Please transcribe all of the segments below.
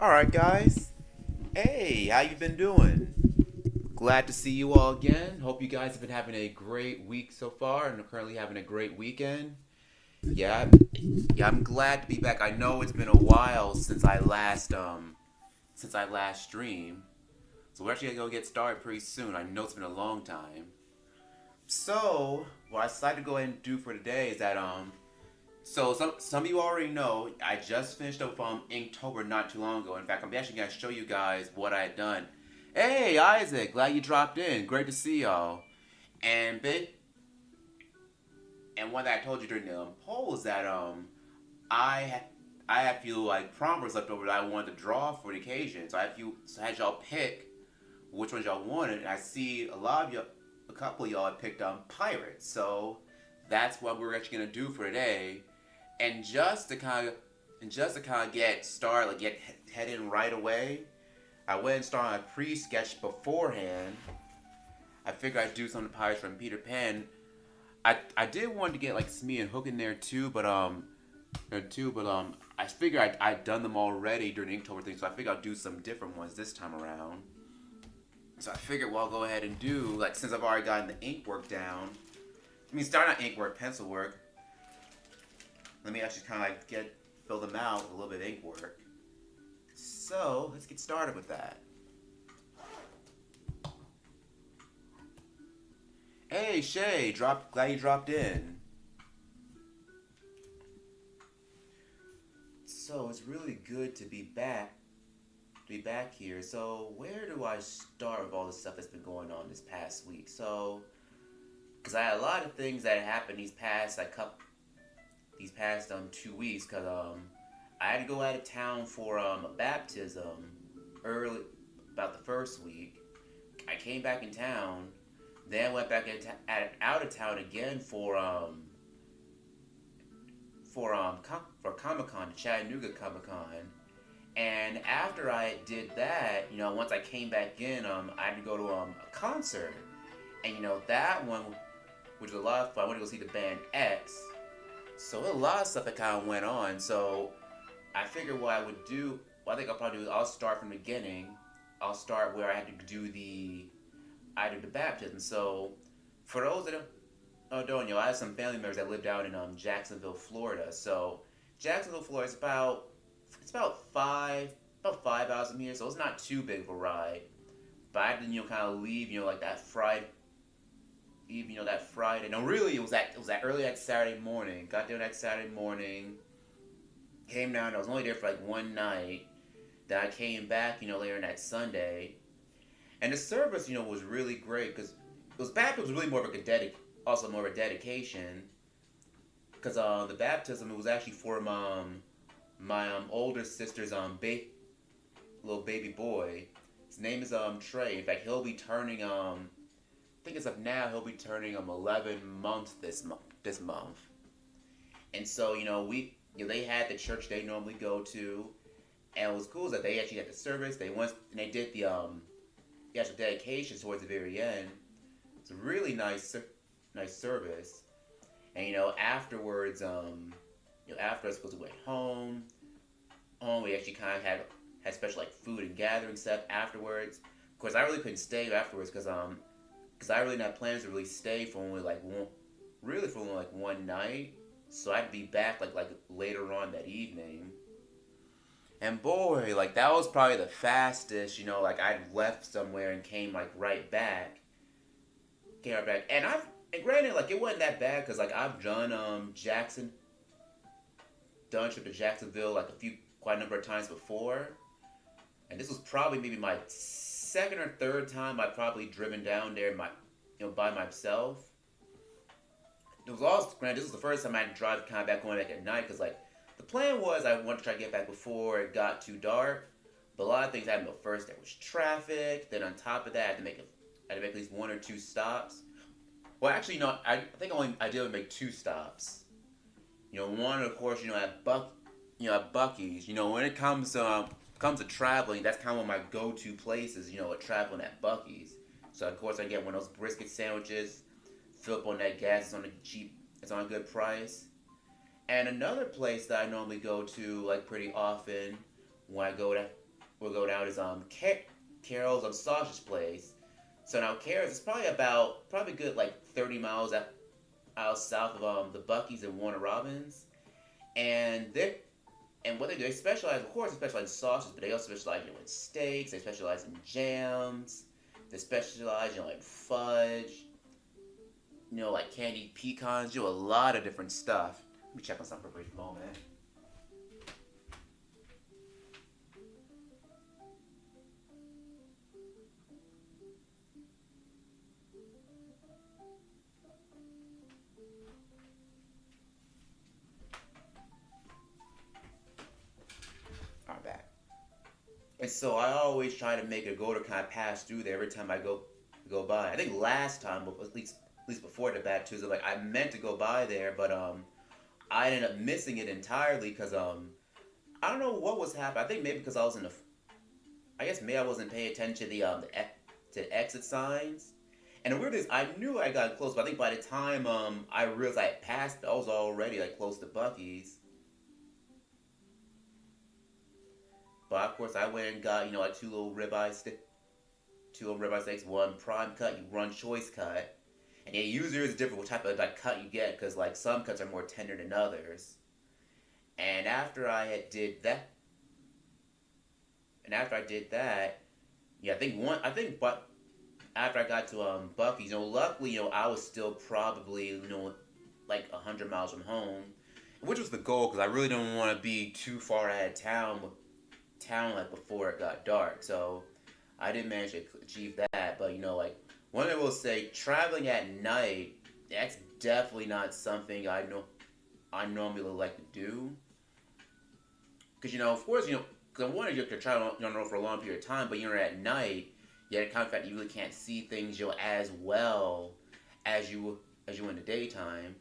All right, guys. Hey, how you been doing? Glad to see you all again. Hope you guys have been having a great week so far and are currently having a great weekend. Yeah, I'm glad to be back. I know it's been a while since I last streamed. So we're actually gonna get started pretty soon. I know it's been a long time. So, what I decided to go ahead and do for today is that so some of you already know I just finished up Inktober not too long ago. In fact, I'm actually gonna show you guys what I had done. Hey Isaac, glad you dropped in. Great to see y'all. And big and one that I told you during the poll is that I had I had a few like prompters left over that I wanted to draw for the occasion. So I had y'all pick which ones y'all wanted. And I see a couple of y'all had picked pirates. So that's what we're actually gonna do for today. And just to kind of get started, like get head in right away, I went and started a pre-sketch beforehand. I figured I'd do some of the pirates from Peter Pan. I did want to get like Smee and Hook in there too, but I figured I'd done them already during the Inktober thing, so I figured I'll do some different ones this time around. So I figured, well, I'll go ahead and do, like, since I've already gotten the ink work down. I mean, starting out ink work, pencil work. Let me actually kind of like fill them out with a little bit of ink work. So let's get started with that. Hey Shay, glad you dropped in. So it's really good to be back. Here. So where do I start with all the stuff that's been going on this past week? So, because I had a lot of things that happened these past 2 weeks. Cause I had to go out of town for a baptism early about the first week. I came back in town, then went back out of town again for Comic Con, Chattanooga Comic Con. And after I did that, once I came back in, I had to go to a concert, and that one, which was a lot of fun. I went to go see the band X. So a lot of stuff that kind of went on. So I figured what I would do, what I think I'll probably do is I'll start from the beginning. I'll start where I had to do the baptism. So for those that don't know, I have some family members that lived out in Jacksonville, Florida. So Jacksonville, Florida is about 5 hours from here, so it's not too big of a ride. But I had to kind of leave like that Friday. That Friday. No, really, it was that early that Saturday morning. Got there that Saturday morning. Came down. I was only there for like one night. Then I came back, later that Sunday, and the service, was really great because baptism was really more of also more of a dedication. Because the baptism, it was actually for my older sister's little baby boy. His name is Trey. In fact, he'll be turning I think as of now he'll be turning 11 months this month. And so they had the church they normally go to, and what was cool is that they actually had the service. They went and they did the actual dedication towards the very end. It's a really nice service. And afterwards afterwards, because we went home, we actually kind of had special like food and gathering stuff afterwards. Of course, I really couldn't stay afterwards because I really didn't have plans to really stay for only like one night. So I had to be back like later on that evening. And boy, like that was probably the fastest, like I left somewhere and came like right back. And granted, like it wasn't that bad because like I've done done a trip to Jacksonville like quite a number of times before, and this was probably maybe my second or third time I've probably driven down there by myself. It was also granted this was the first time I had to drive kind of going back at night because like the plan was I wanted to try to get back before it got too dark, but a lot of things happened. First there was traffic, then on top of that I had to make at least one or two stops. Well, actually, no. I think I did only make two stops. One of course, at Buc-ee's. When it comes to traveling, that's kind of one of my go-to places. At traveling at Buc-ee's. So of course I get one of those brisket sandwiches, fill up on that gas. It's on a it's on a good price. And another place that I normally go to like pretty often when I go we'll go down to Carol's sausage place. So now Carol's is probably about probably good like 30 miles out south of the Bucky's and Warner Robins, and what they do, they specialize, of course, they specialize in sausages, but they also specialize, in steaks. They specialize in jams. They specialize, in fudge. Like candied pecans. Do a lot of different stuff. Let me check on something for a brief moment. All right, back. And so I always try to make a go to kind of pass through there every time I go by. I think last time, at least before the bad Tuesday, like I meant to go by there, but I ended up missing it entirely because I don't know what was happening. I think maybe because I was in the, I guess maybe I wasn't paying attention to the exit signs. And the weird is, I knew I got close, but I think by the time I realized I had passed, I was already like close to Bucky's. But of course, I went and got like two little ribeye steaks, one prime cut, one choice cut. And yeah, usually it's different what type of like cut you get because like some cuts are more tender than others. And after I had did that, and after I did that, yeah, but after I got to Bucky's, luckily, I was still probably like 100 miles from home, which was the goal because I really didn't want to be too far out of town like before it got dark. So I did manage to achieve that. But like one thing I will say, traveling at night, that's definitely not something I normally like to do. Because of course, because one, you can travel on the road for a long period of time, but at night, yeah, the kind of fact that you really can't see things as well as you in the daytime.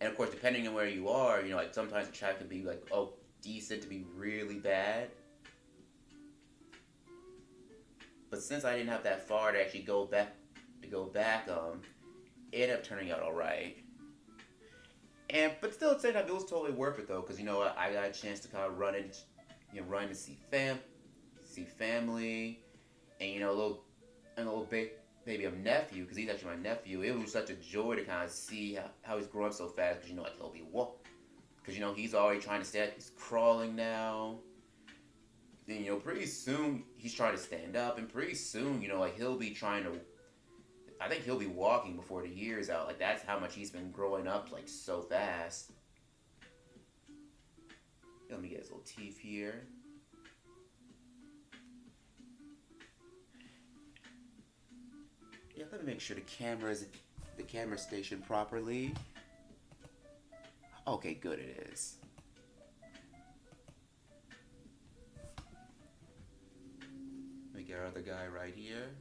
And of course, depending on where you are, like sometimes the traffic can be like decent to be really bad. But since I didn't have that far to actually go back, it ended up turning out all right. But still, at the same time, it was totally worth it though, because I got a chance to kind of run to see family, and a little bit maybe a nephew, because he's actually my nephew. It was such a joy to kind of see how he's growing so fast, because like he'll be because he's already trying to stand, he's crawling now. Then pretty soon he's trying to stand up, and pretty soon like he'll be trying to. I think he'll be walking before the year's out. Like that's how much he's been growing up like so fast. Let me get his little teeth here. Yeah, let me make sure the camera stationed properly. Okay, good it is. Let me get our other guy right here.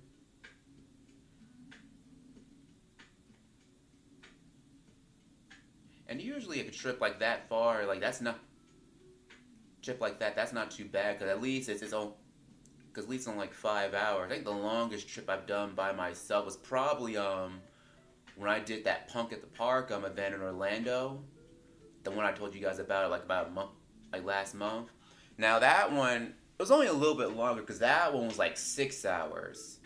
And usually if a trip like that far, like that's not trip like that's not too bad because at least it's its own. Because at least on like 5 hours. I think the longest trip I've done by myself was probably when I did that Punk at the Park event in Orlando, the one I told you guys about like about a month, like last month. Now that one it was only a little bit longer because that one was like 6 hours.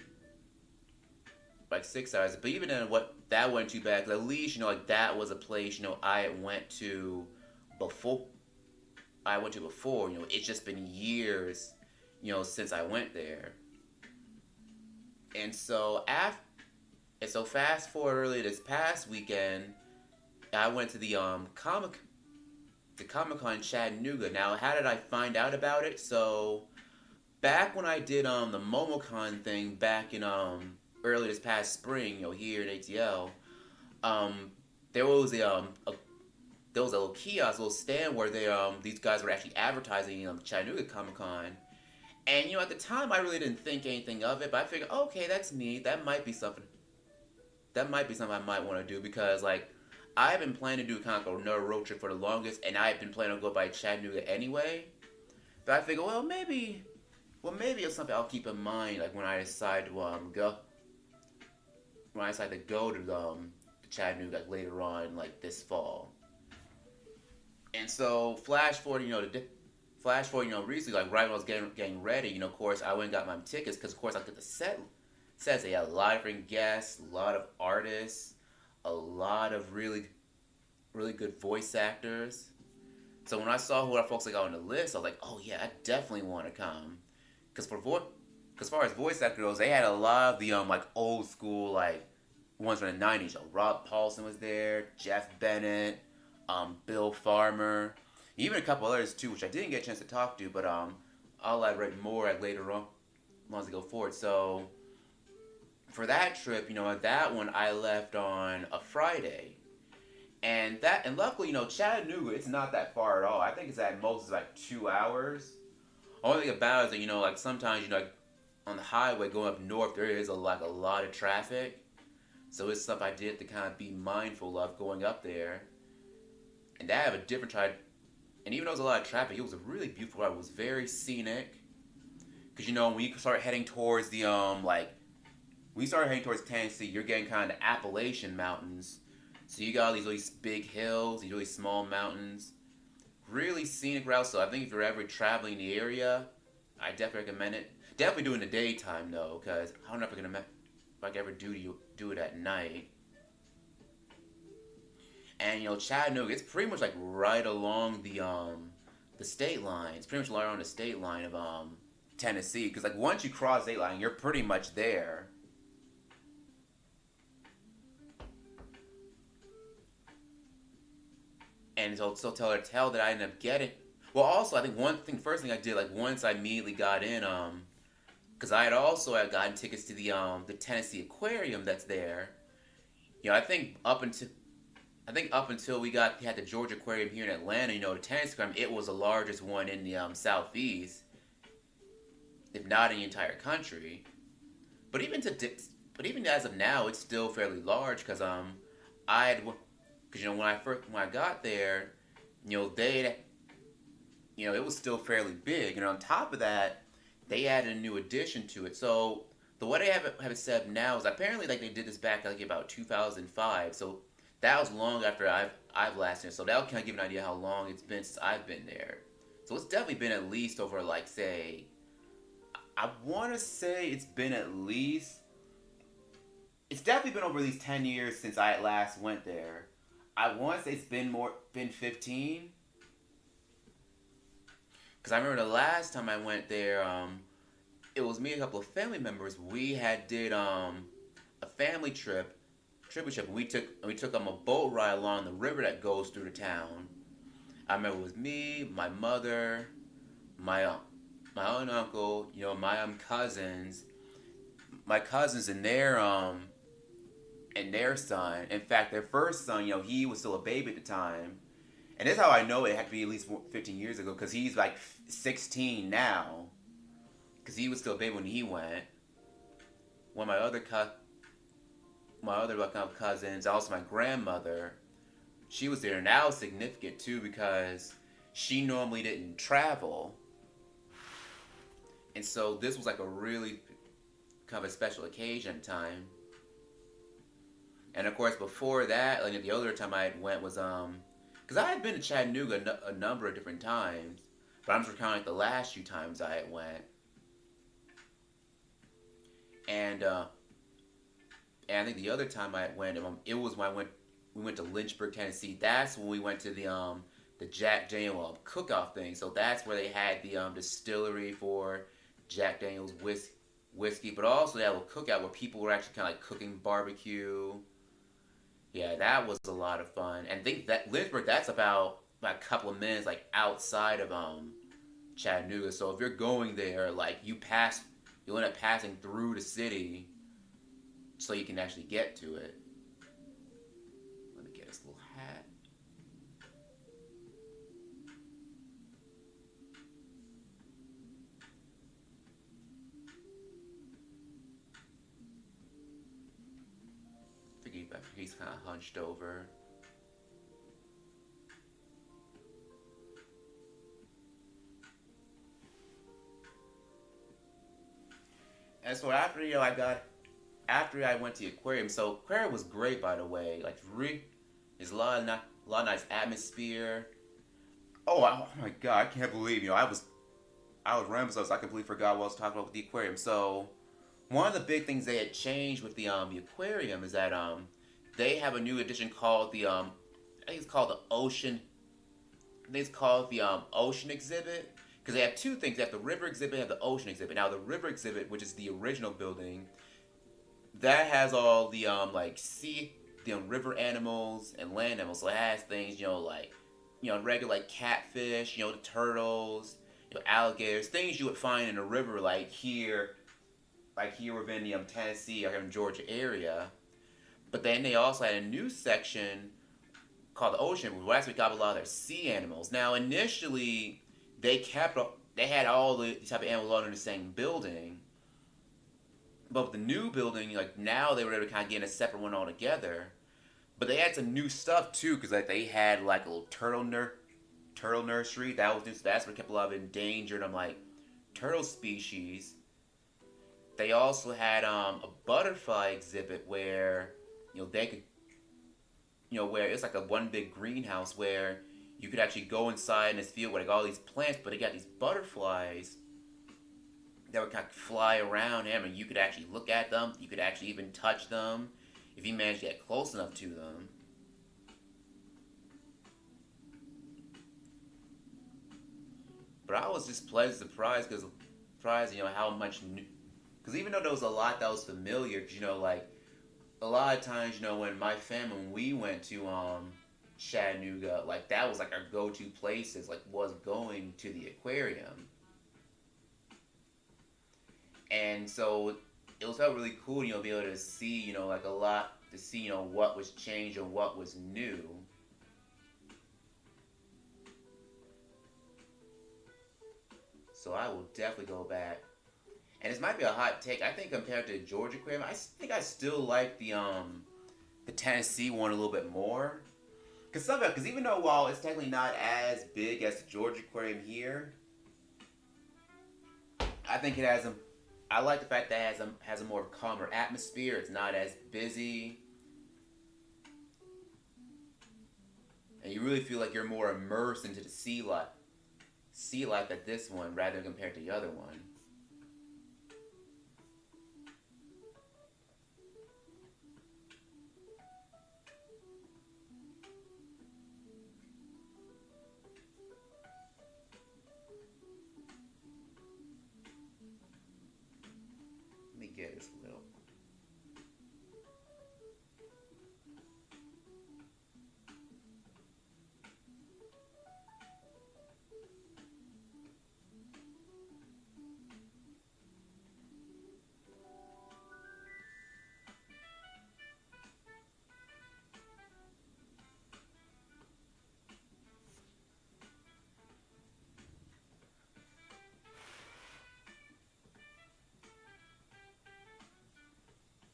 Like 6 hours, but even then, that wasn't too bad. Cause at least like that was a place I went to before. It's just been years, since I went there. And so fast forward early this past weekend, I went to the Comic-Con in Chattanooga. Now, how did I find out about it? So back when I did the MomoCon thing back in early this past spring, here in ATL, there was there was a little kiosk, a little stand where these guys were actually advertising Chattanooga Comic Con. And at the time I really didn't think anything of it, but I figured, okay, that's neat. That might be something. That might be something I might want to do because like I've been planning to do kind of another road trip for the longest, and I've been planning on go by Chattanooga anyway. But I figured, maybe it's something I'll keep in mind, like when I decide to go to Chattanooga like, later on, like this fall. And so flash forward, flash forward, recently, like right when I was getting ready, of course, I went and got my tickets because, of course, I get the sets. They had a lot of different guests, a lot of artists, a lot of really, really good voice actors. So when I saw who our folks got on the list, I was like, oh yeah, I definitely want to come. Cause cause as far as voice actor goes, they had a lot of the like old school like ones from the '90s. Rob Paulson was there, Jeff Bennett, Bill Farmer, even a couple others too, which I didn't get a chance to talk to, but I'll elaborate more at later on as I go forward. So for that trip, at that one I left on a Friday. And luckily, Chattanooga, it's not that far at all. I think it's at most it's like 2 hours. Only thing about it is that, like sometimes, like on the highway going up north, there is like a lot of traffic. So it's stuff I did to kind of be mindful of going up there. And that have a different try. And even though there was a lot of traffic, it was a really beautiful ride. It was very scenic. Because, when you start heading towards the, when you start heading towards Tennessee, you're getting kind of the Appalachian Mountains. So you got all these really big hills, these really small mountains. Really scenic route. So I think if you're ever traveling the area, I definitely recommend it. Definitely do it in the daytime though, because I don't know if I can ever do it at night. And Chattanooga, it's pretty much like right along the state line. It's pretty much right on the state line of Tennessee. Because like once you cross the state line, you're pretty much there. And so tell that I ended up getting. Well, also I think first thing I did like once I immediately got in, because had gotten tickets to the Tennessee Aquarium that's there. I think up until we had the Georgia Aquarium here in Atlanta, the Tennessee Aquarium, it was the largest one in the southeast, if not in the entire country. But even as of now, it's still fairly large because I had. Because when I got there, they it was still fairly big, and on top of that, they added a new addition to it. So the way they have it set up now is apparently like they did this back like about 2005. So that was long after I've last been. So that'll kind of give an idea how long it's been since I've been there. So it's definitely been at least over like say, I want to say it's been at least. It's definitely been over at least 10 years since I last went there. I want to say it's been 15. Because I remember the last time I went there, it was me and a couple of family members. We did a family trip. We took a boat ride along the river that goes through the town. I remember it was me, my mother, my aunt and uncle, my cousins, and their son. In fact, their first son, he was still a baby at the time. And this is how I know it had to be at least 15 years ago, because he's like 16 now. Because he was still a baby when he went. One of my other cousins, also my grandmother, she was there. And that was significant too, because she normally didn't travel. And so this was like a really kind of a special occasion time. And of course, before that, like the other time I went was because I had been to Chattanooga a number of different times, but I'm just recounting like the last few times I had went. And I think the other time I went, it was when we went to Lynchburg, Tennessee. That's when we went to the Jack Daniel cook-off thing. So that's where they had the distillery for Jack Daniel's whiskey, but also they had a cookout where people were actually kind of like cooking barbecue. Yeah, that was a lot of fun. And think that Lynchburg, that's about a couple of minutes like outside of Chattanooga. So if you're going there, like you'll end up passing through the city so you can actually get to it. Let me get this little hat. He's kind of hunched over. And so after I went to the aquarium. So aquarium was great, by the way. Like there's a lot of nice atmosphere. Oh my god, I can't believe I was rambling, so I completely forgot what I was talking about with the aquarium. So one of the big things they had changed with the aquarium is that they have a new edition called the I think it's called the Ocean. I think it's called the Ocean exhibit because they have two things. They have the river exhibit and have the ocean exhibit. Now the river exhibit, which is the original building, that has all the like sea the river animals and land animals. So it has things like regular like catfish, the turtles, alligators, things you would find in a river like here within the Tennessee or here in Georgia area. But then they also had a new section called the ocean, where actually got a lot of their sea animals. Now initially they had all the type of animals all in the same building, but with the new building, like now they were able to kind of get in a separate one altogether. But they had some new stuff too, because like they had like a little turtle nursery that was new. So that's what kept a lot of endangered like turtle species. They also had a butterfly exhibit where they could where it's like a one big greenhouse where you could actually go inside in this field with like all these plants, but they got these butterflies that would kind of fly around him, and you could actually look at them. You could actually even touch them if you managed to get close enough to them. But I was just pleasantly surprised, how much new. Because even though there was a lot that was familiar, because like a lot of times, when my family when we went to Chattanooga, like that was like our go-to places, like was going to the aquarium. And so it was felt really cool, be able to see, like a lot to see, what was changed and what was new. So I will definitely go back. And this might be a hot take. I think compared to the Georgia aquarium, I think I still like the Tennessee one a little bit more. Because even though while it's technically not as big as the Georgia aquarium here, I think it has a. I like the fact that it has a more calmer atmosphere. It's not as busy, and you really feel like you're more immersed into the sea life at this one rather than compared to the other one. Let me get this little.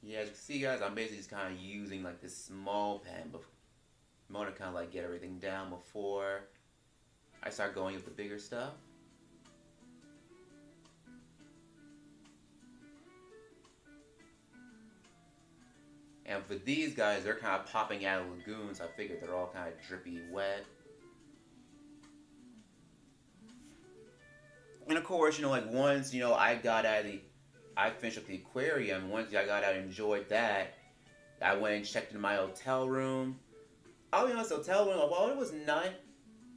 Yeah, as you can see, guys, I'm basically just kind of using like this small pen, but I want to kind of like get everything down before I start going with the bigger stuff. And for these guys, they're kind of popping out of lagoons. I figured they're all kind of drippy wet. And of course, like once, I finished up the aquarium. Once I got out and enjoyed that, I went and checked into my hotel room. I'll be honest, the hotel room, while it was nice,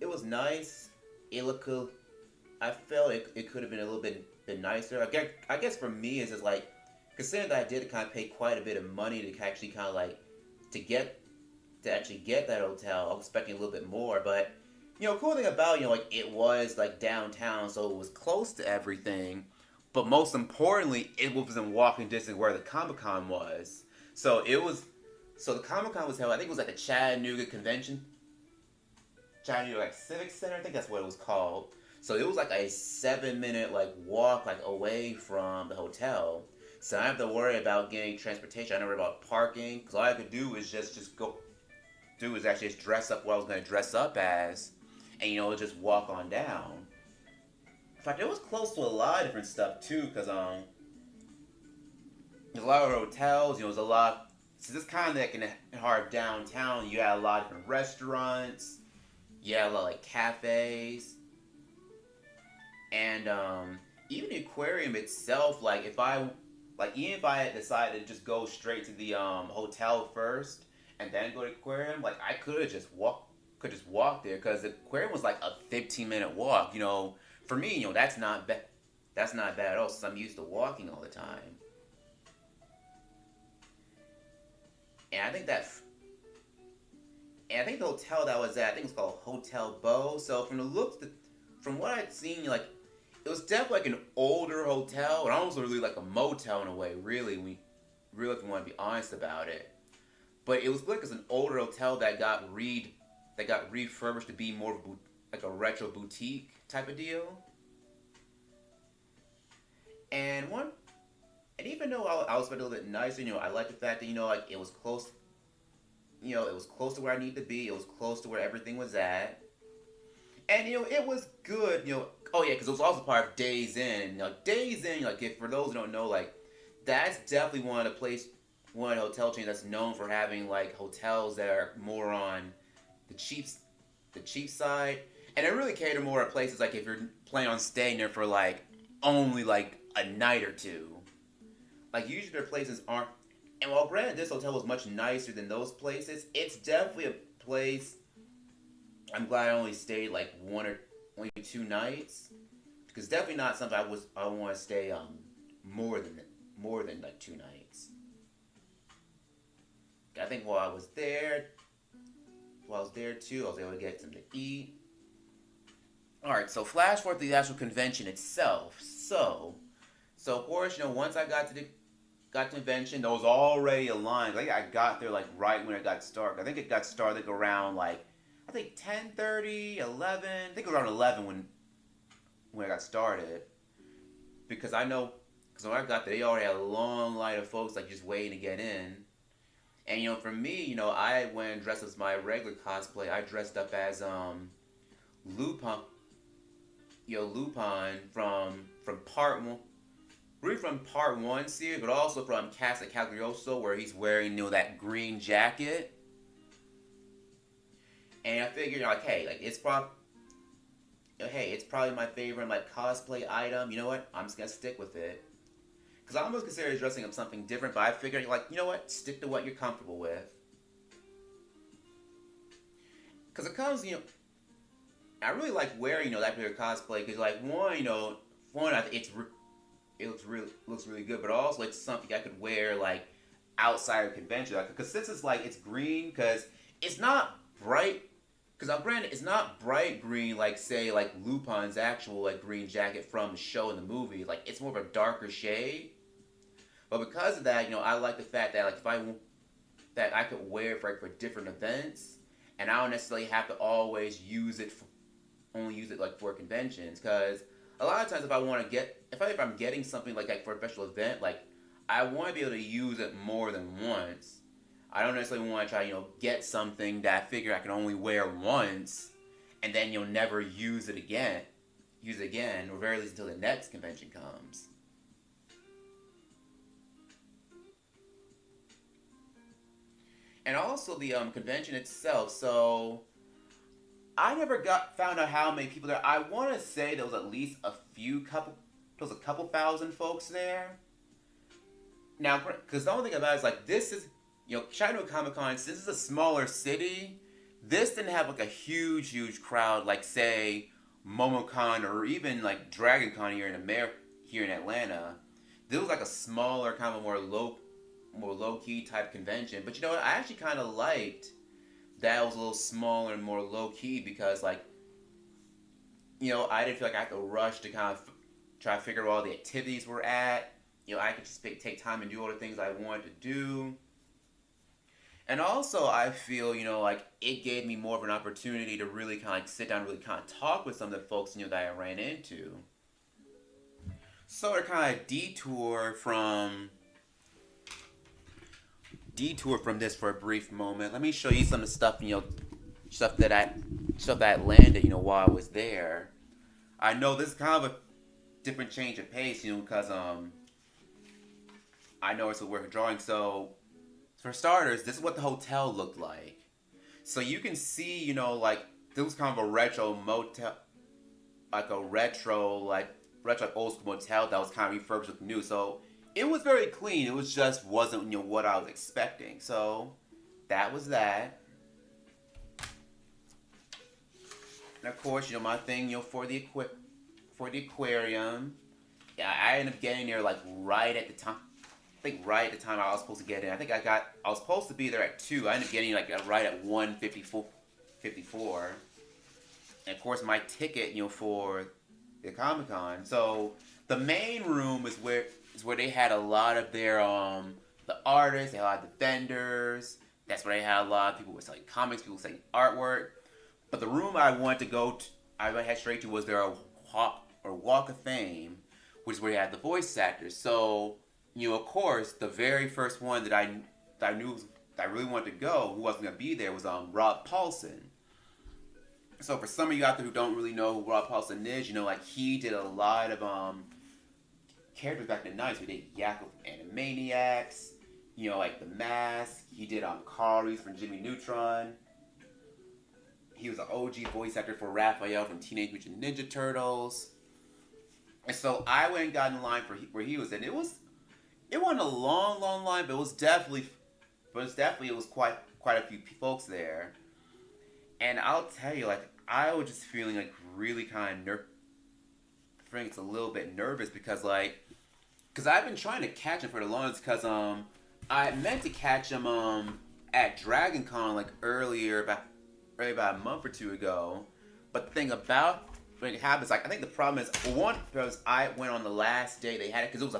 it was nice. It looked cool. I felt it could have been a little bit nicer. I guess for me, it's just like, considering that I did kind of pay quite a bit of money to actually kind of like, to get, to actually get that hotel. I was expecting a little bit more, but, cool thing about, like, it was like downtown, so it was close to everything. But most importantly, it was in walking distance where the Comic Con was. So the Comic Con was held. I think it was like the Chattanooga Convention, Chattanooga like Civic Center. I think that's what it was called. So it was like a 7-minute like walk like away from the hotel. So I don't have to worry about getting transportation. I don't worry about parking because all I could do is just go. Do is actually just dress up what I was going to dress up as, and just walk on down. In fact, it was close to a lot of different stuff too, because there's a lot of hotels. There's a lot. So this kind of like in the heart of downtown, you had a lot of different restaurants. Yeah, like cafes and even the aquarium itself. Like if I like even if I had decided to just go straight to the hotel first and then go to the aquarium, like I could just walk there because the aquarium was like a 15-minute walk. For me, that's not bad. That's not bad at all since I'm used to walking all the time. And I think the hotel that I was at, I think it's called Hotel Bow. So from what I'd seen, like it was definitely like an older hotel, and almost really like a motel in a way. Really, if you want to be honest about it. But it was like it's an older hotel that got refurbished to be more of like a retro boutique type of deal. And one, and even though I was a little bit nicer, I like the fact that like it was close. It was close to where I needed to be. It was close to where everything was at. And it was good. Oh yeah, because it was also part of Days Inn. And Days Inn, like if for those who don't know, like that's definitely one of the hotel chains that's known for having like hotels that are more on the cheap, the cheap side, and they really cater more at places like if you're planning on staying there for like only like a night or two. Like usually their places aren't. And while granted this hotel was much nicer than those places, it's definitely a place I'm glad I only stayed like only 2 nights because definitely not something I want to stay more than more than like 2 nights. I think while I was there too, I was able to get something to eat. All right, so flash forward to the actual convention itself. So of course, once I got to the convention, there was already a line. I think I got there like right when it got started. I think it got started like around like I think 10:30, 11. I think it was around 11 when I got started because I know because when I got there, they already had a long line of folks like just waiting to get in. And for me, I went dressed as my regular cosplay. I dressed up as Lupin, Lupin from part one, really from part one series, but also from Casa Cagliostro, where he's wearing that green jacket. And I figured like, hey, like it's probably my favorite like cosplay item. You know what? I'm just gonna stick with it. Because I almost considered dressing up something different, but I figured, like, you know what? Stick to what you're comfortable with. Because it comes, I really like wearing, that particular cosplay. Because, like, one, it looks really good, but also it's something I could wear, like, outside of convention. Because since it's, like, it's green, because it's not bright. Because, granted, it's not bright green, like, say, like, Lupin's actual, like, green jacket from the show and the movie. Like, it's more of a darker shade. But because of that, I like the fact that like that I could wear it for different events, and I don't necessarily have to always only use it like for conventions. Because a lot of times, if I'm getting something like for a special event, like I want to be able to use it more than once. I don't necessarily want to try get something that I figure I can only wear once, and then you'll never use it again, or very least until the next convention comes. And also the convention itself. So I never got found out how many people there. I want to say there was at least there was a couple thousand folks there. Now, because the only thing about it is like this is China Comic Con. Since it's a smaller city, this didn't have like a huge crowd like say MomoCon or even like Dragon Con here in Atlanta. This was like a smaller, kind of more low key type convention. But you know what? I actually kind of liked that it was a little smaller and more low key because like I didn't feel like I had to rush to kind of try to figure out all the activities we're at. I could just take time and do all the things I wanted to do. And also, I feel like it gave me more of an opportunity to really kind of like sit down, and really kind of talk with some of the folks that I ran into. So to kind of detour from this for a brief moment. Let me show you some of the stuff, stuff that landed, while I was there. I know this is kind of a different change of pace, because I know it's a work of drawing. So, for starters, this is what the hotel looked like. So you can see, like this was kind of a retro motel, like a retro like old school motel that was kind of refurbished with new. So it was very clean. It was just wasn't what I was expecting. So that was that. And of course, my thing, for the aquarium. Yeah, I ended up getting there like right at the time. I think right at the time I was supposed to get in. I was supposed to be there at 2. I ended up getting like right at 1:54. And of course my ticket, for the Comic Con. So the main room is where they had a lot of their the artists, they had a lot of the vendors. That's where they had a lot of people were selling comics, people selling artwork. But the room I wanted to go to, I head straight to, was their Walk of Fame, which is where they had the voice actors. So, of course, the very first one that I knew that I really wanted to go, who wasn't gonna be there, was Rob Paulson. So for some of you out there who don't really know who Rob Paulson is, like he did a lot of characters back in the 90s. He did Yakko from Animaniacs, like The Mask. He did Carl Reese from Jimmy Neutron. He was an OG voice actor for Raphael from Teenage Mutant Ninja Turtles. And so I went and got in line for where he was in. It wasn't a long, long line, but it was definitely quite a few folks there. And I'll tell you, like, I was just feeling like really kind of I think it's a little bit nervous because I've been trying to catch him for the longest because I meant to catch him at Dragon Con like earlier about a month or two ago. But the thing about when it happens, like, I think the problem is, one, because I went on the last day they had it, because it was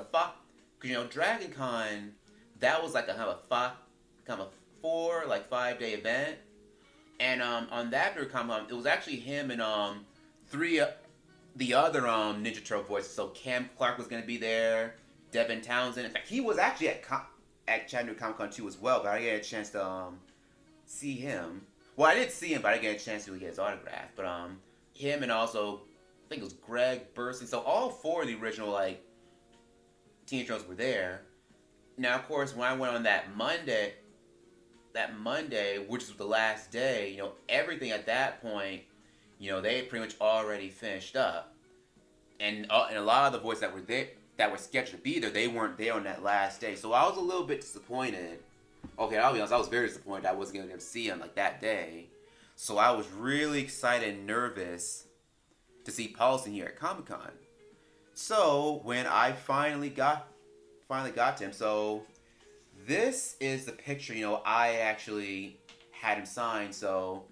Dragon Con, that was like a 5-day event. And on that particular Comic-Con, it was actually him and three the other Ninja Turtle voices. So Cam Clark was going to be there, Devin Townsend. In fact, he was actually at Chattanooga Comic-Con too as well, but I didn't get a chance to see him. Well, I did see him, but I didn't get a chance to get his autograph. But him and also, I think it was Greg Burson. So all 4 of the original Teenage Turtles were there. Now, of course, when I went on that Monday, which was the last day, everything at that point, they had pretty much already finished up. And a lot of the voices that were there, that were scheduled to be there, they weren't there on that last day. So I was a little bit disappointed. Okay, I'll be honest, I was very disappointed I wasn't going to see him that day. So I was really excited and nervous to see Paulson here at Comic-Con. So when I finally got to him, so this is the picture, I actually had him signed. So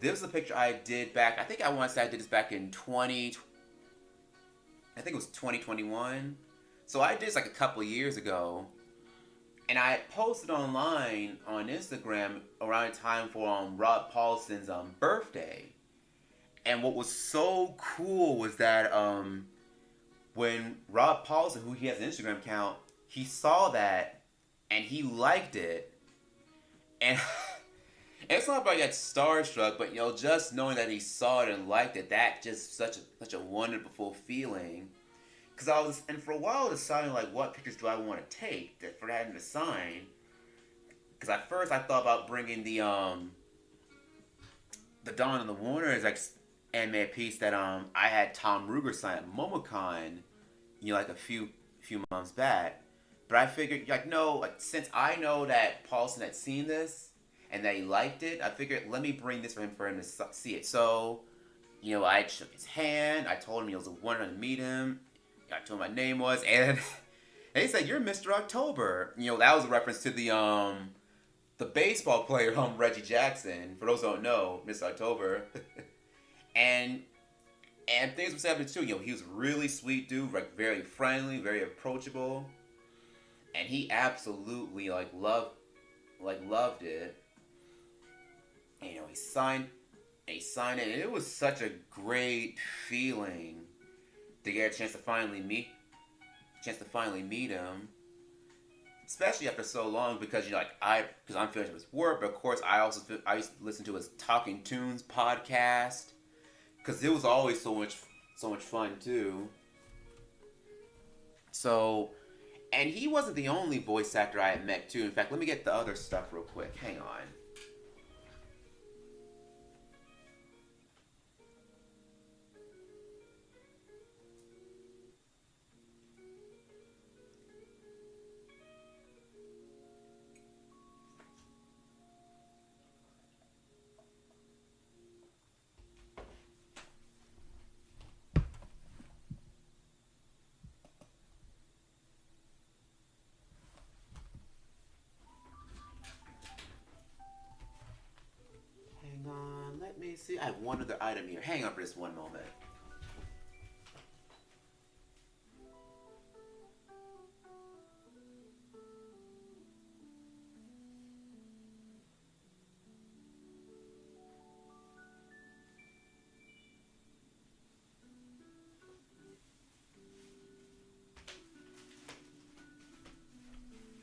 this is the picture I did back, I want to say I did this back in 2021. So I did this a couple of years ago. And I posted online on Instagram around the time for Rob Paulson's birthday. And what was so cool was that when Rob Paulson, who he has an Instagram account, he saw that and he liked it. And it's not about that starstruck, but just knowing that he saw it and liked it, that just such a wonderful feeling. Because for a while deciding what pictures do I want to take for having to sign. Because at first I thought about bringing the Dawn of the Warner animated piece that I had Tom Ruger sign at MomoCon, a few months back. But I figured since I know that Paulson had seen this and that he liked it, I figured let me bring this for him to see it. So, I shook his hand. I told him I was wanting to meet him. I told him my name was, and he said, "You're Mr. October." That was a reference to the baseball player, Reggie Jackson. For those who don't know, Mr. October. and things were happening too. He was a really sweet dude, very friendly, very approachable, and he absolutely loved it. And, he signed it, and it was such a great feeling to get a chance to finally meet him, especially after so long. Because because I'm finished with his work, but of course I used to listen to his Talking Tunes podcast because it was always so much fun too. So, and he wasn't the only voice actor I had met too. In fact, let me get the other stuff real quick. Hang on. have one other item here. Hang on for just one moment.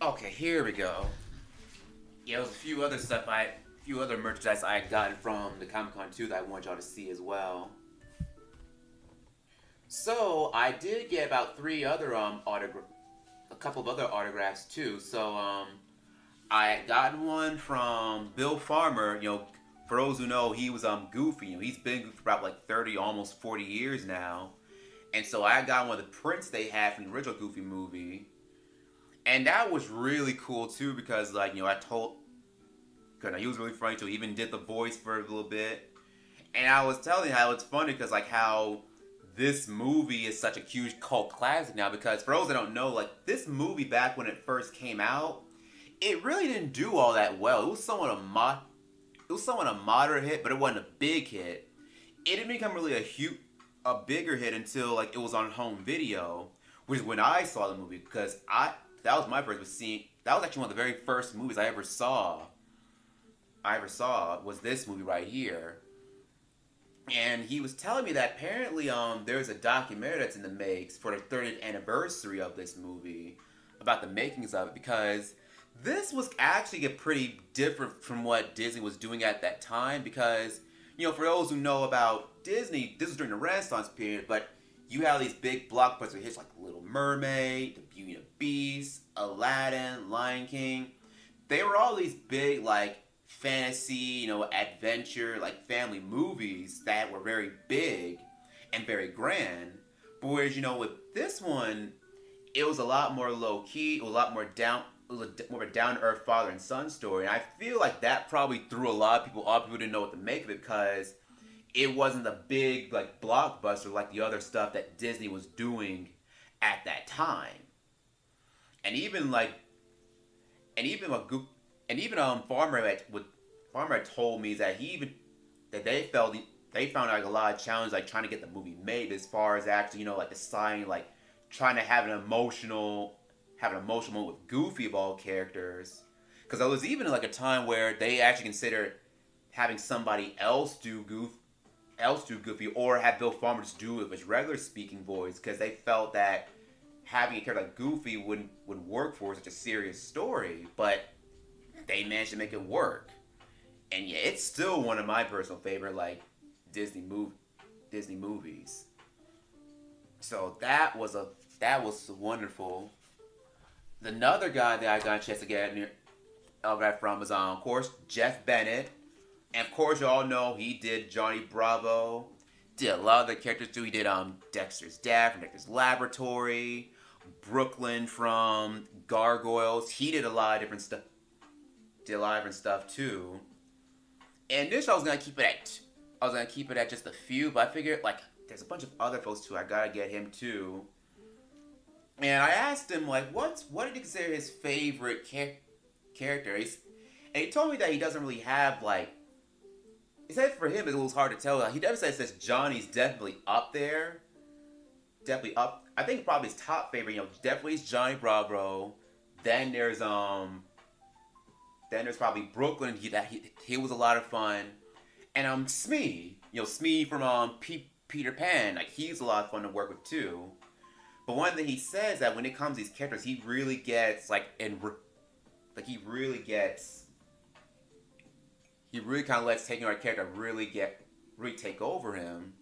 Okay, here we go. Yeah, there's a few other merchandise I had gotten from the Comic Con too that I want y'all to see as well. So I did get about a couple of other autographs too. So I had gotten one from Bill Farmer. For those who know, he was Goofy. He's been Goofy for about like 30, almost 40 years now. And so I got one of the prints they had from the original Goofy movie. And that was really cool too because I told, cause he was really funny too. He even did the voice for a little bit. And I was telling you how it's funny because how this movie is such a huge cult classic now, because for those that don't know, this movie back when it first came out, it really didn't do all that well. It was somewhat a moderate hit, but it wasn't a big hit. It didn't become really a bigger hit until it was on home video, which is when I saw the movie, because that was my first seeing. That was actually one of the very first movies I ever saw. Was this movie right here. And he was telling me that apparently there's a documentary that's in the makes for the 30th anniversary of this movie about the makings of it, because this was actually pretty different from what Disney was doing at that time, because for those who know about Disney, this was during the Renaissance period, but you have these big blockbuster hits like Little Mermaid, The Beauty and the Beast, Aladdin, Lion King. They were all these big fantasy, adventure, family movies that were very big and very grand. But whereas, with this one, it was a lot more low key, it was a lot more more of a down to earth father and son story. And I feel like that probably threw a lot of people off. People didn't know what to make of it because it wasn't the big blockbuster like the other stuff that Disney was doing at that time. And even Farmer had told me that they found a lot of challenges trying to get the movie made, as far as actually deciding trying to have an emotional moment with Goofy of all characters, because there was even a time where they actually considered having somebody else do Goofy, or have Bill Farmer just do it with his regular speaking voice, because they felt that having a character like Goofy would work for such a serious story. But they managed to make it work. And yeah, it's still one of my personal favorite Disney movies. So that was wonderful. Another guy that I got a chance to get an autograph from was of course Jeff Bennett. And of course you all know he did Johnny Bravo. Did a lot of the characters too. He did Dexter's dad from Dexter's Laboratory, Brooklyn from Gargoyles. He did a lot of different stuff too. And this I was gonna keep it at just a few, but I figured there's a bunch of other folks too. I gotta get him too. And I asked him what did he consider his favorite character? And he told me that he doesn't really have he said for him it was hard to tell. He definitely says Johnny's definitely up there. Definitely up. I think probably his top favorite, definitely is Johnny Bravo. Then there's probably Brooklyn. He was a lot of fun. And Smee. Smee from Peter Pan. He's a lot of fun to work with too. But one thing he says that when it comes to these characters, he really gets he really kind of lets taking our character really take over him,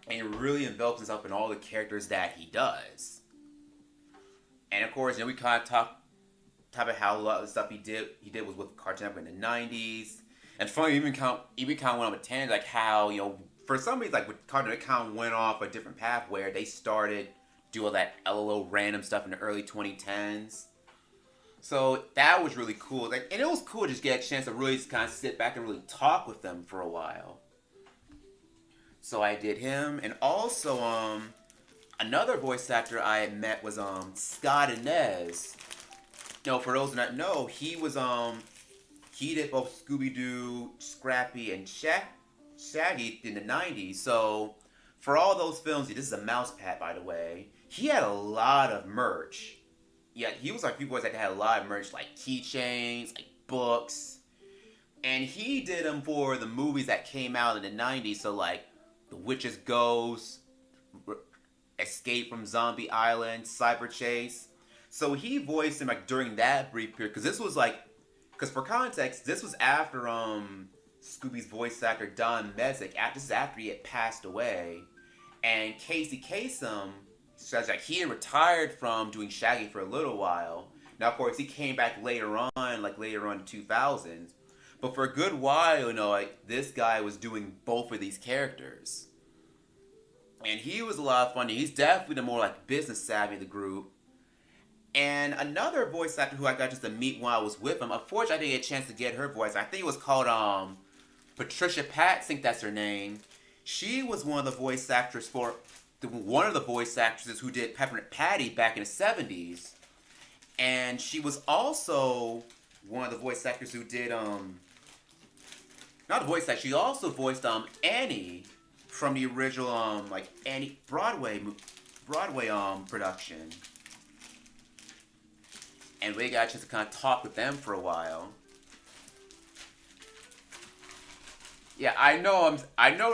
and he really envelops himself in all the characters that he does. And of course, we kind of talk about how a lot of the stuff he did was with Cartoon Network in the '90s. And funny, even kind of went on with tangents how for some reason with Cartoon it kind of went off a different path where they started doing that LLO random stuff in the early 2010s. So that was really cool. And it was cool to just get a chance to really just kind of sit back and really talk with them for a while. So I did him. And also, another voice actor I had met was Scott Inez. For those who don't know, he was He did both Scooby-Doo, Scrappy, and Shaggy in the 90s. So for all those films, this is a mouse pad, by the way. He had a lot of merch. Yeah, he was like people that had a lot of merch, like keychains, like books. And he did them for the movies that came out in the 90s. So like The Witch's Ghost, Escape from Zombie Island, Cyber Chase. So he voiced him like during that brief period, because this was like, because for context, this was after Scooby's voice actor Don Messick. This is after he had passed away, and Casey Kasem says like he had retired from doing Shaggy for a little while. Now of course he came back later on in the 2000s, but for a good while, like this guy was doing both of these characters. And he was a lot of fun. He's definitely the more like business savvy of the group. And another voice actor who I got just to meet while I was with him, unfortunately I didn't get a chance to get her voice. I think it was called Patricia Pat, I think that's her name. She was one of the voice actors who did Peppermint Patty back in the 70s. And she was also one of the voice actors who did not the voice actor, she also voiced Annie from the original Annie Broadway production. And we got a chance to kind of talk with them for a while. Yeah, I know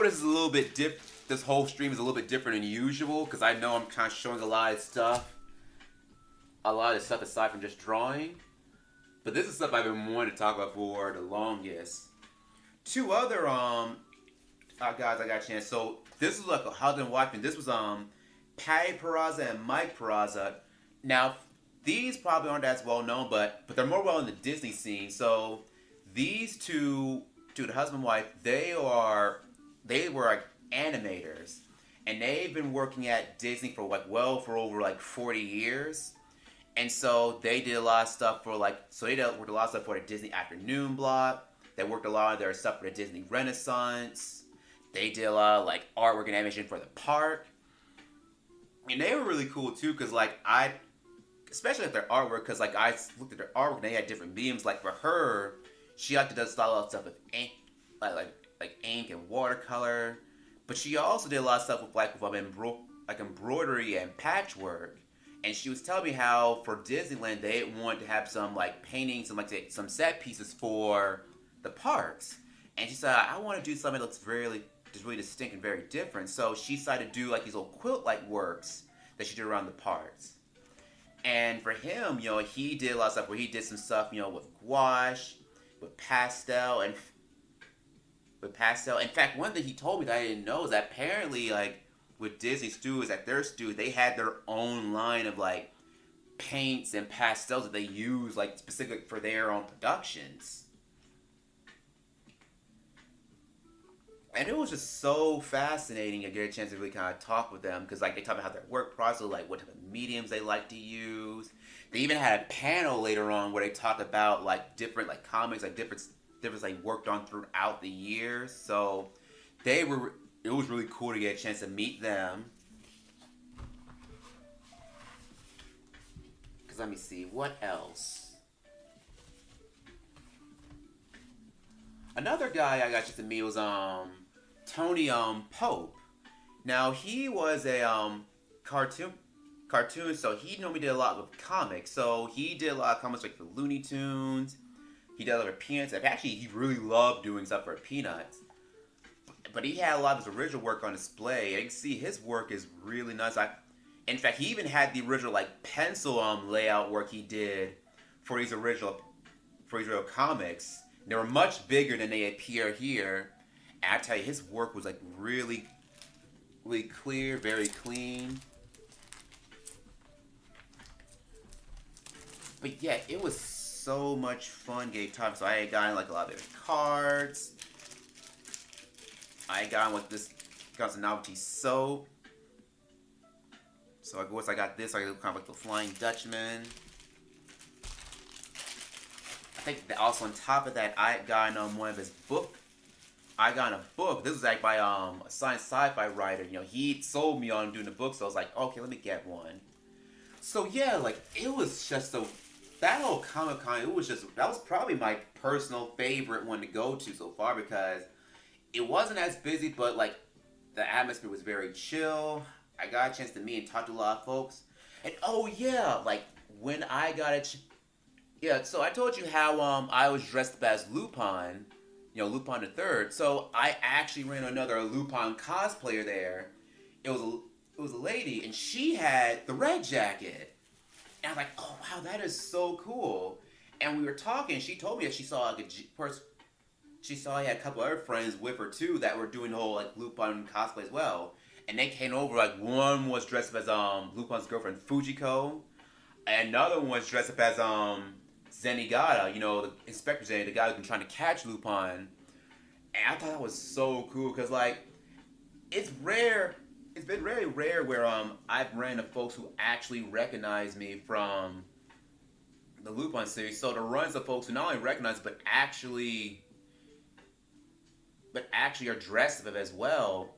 this is a little bit this whole stream is a little bit different than usual, because I know I'm kind of showing a lot of stuff aside from just drawing. But this is stuff I've been wanting to talk about for the longest. Two other guys I got a chance. So this is like a husband and wife, and this was Patty Peraza and Mike Peraza. Now these probably aren't as well known, but they're more well in the Disney scene. So these two, the husband and wife, they were like animators, and they've been working at Disney for over 40 years. And so they did a lot of stuff worked a lot of stuff for the Disney Afternoon Block. They worked a lot of their stuff for the Disney Renaissance. They did a lot of artwork and animation for the park. And they were really cool too, because especially with their artwork, because I looked at their artwork and they had different mediums. Like for her, she liked to do a lot of stuff with ink, like ink and watercolor. But she also did a lot of stuff with embroidery and patchwork. And she was telling me how for Disneyland they wanted to have some paintings and some set pieces for the parks. And she said, I want to do something that looks really distinct and very different. So she decided to do these little quilt-like works that she did around the parks. And for him, he did a lot of stuff where he did some stuff, with gouache, with pastel. In fact, one thing he told me that I didn't know is that apparently, with Disney Studios, at their studio, they had their own line of, paints and pastels that they use, specific for their own productions. And it was just so fascinating to get a chance to really kind of talk with them, because they talk about how their work process, what type of mediums they like to use. They even had a panel later on where they talk about different comics, different they worked on throughout the years. So it was really cool to get a chance to meet them. Because let me see, what else? Another guy I got to meet was Tony Pope. Now he was a cartoonist, so he normally did a lot with comics. So he did a lot of comics for Looney Tunes. He did a lot of Peanuts. Actually, he really loved doing stuff for Peanuts. But he had a lot of his original work on display. You can see his work is really nice. In fact, he even had the original pencil layout work he did for his original comics. They were much bigger than they appear here. And I tell you, his work was really, really clear, very clean. But yeah, it was so much fun getting time. So I had gotten a lot of different cards. I got some novelty soap. So once I got this, I got kind of the Flying Dutchman. I think that also on top of that, I got one of his book. I got a book. This was by a science sci-fi writer. He sold me on doing the book, so I was like, okay, let me get one. So yeah, it was just that whole Comic Con, it was just that was probably my personal favorite one to go to so far because it wasn't as busy, but like the atmosphere was very chill. I got a chance to meet and talk to a lot of folks, and oh yeah, like when I got yeah. So I told you how I was dressed up as Lupin, Lupin the Third. So I actually ran another Lupin cosplayer there. It was a lady, and she had the red jacket. And I was like, oh wow, that is so cool. And we were talking. She told me that she saw like a person. She saw I had a couple other friends with her too that were doing the whole like Lupin cosplay as well. And they came over. Like one was dressed up as Lupin's girlfriend Fujiko. And another one was dressed up as Zenigata. The Inspector Zen, the guy who's been trying to catch Lupin. And I thought that was so cool because like it's rare. It's been very rare where I've ran into folks who actually recognize me from the Lupin series. So the runs of folks who not only recognize but actually are dressed up as well.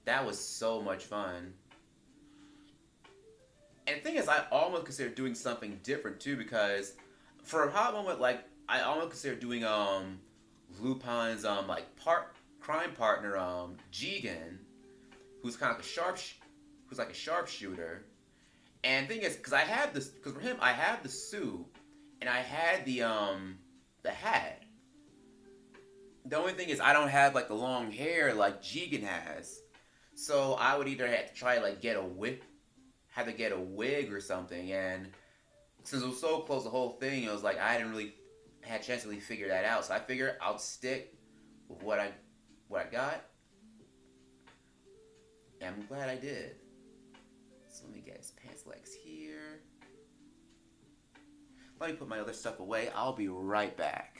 That was so much fun. And the thing is, I almost consider doing something different too because for a hot moment, like I almost consider doing Lupin's like crime partner Jigen, who's kind of like who's like a sharpshooter. And the thing is, because for him, I have the suit, and I had the hat. The only thing is, I don't have like the long hair like Jigen has. So I would either have to try like get a wig or something. And since it was so close to the whole thing, it was like I hadn't really had a chance to really figure that out. So I figured I'll stick with what I got. And I'm glad I did. So let me get his pants legs here. Let me put my other stuff away. I'll be right back.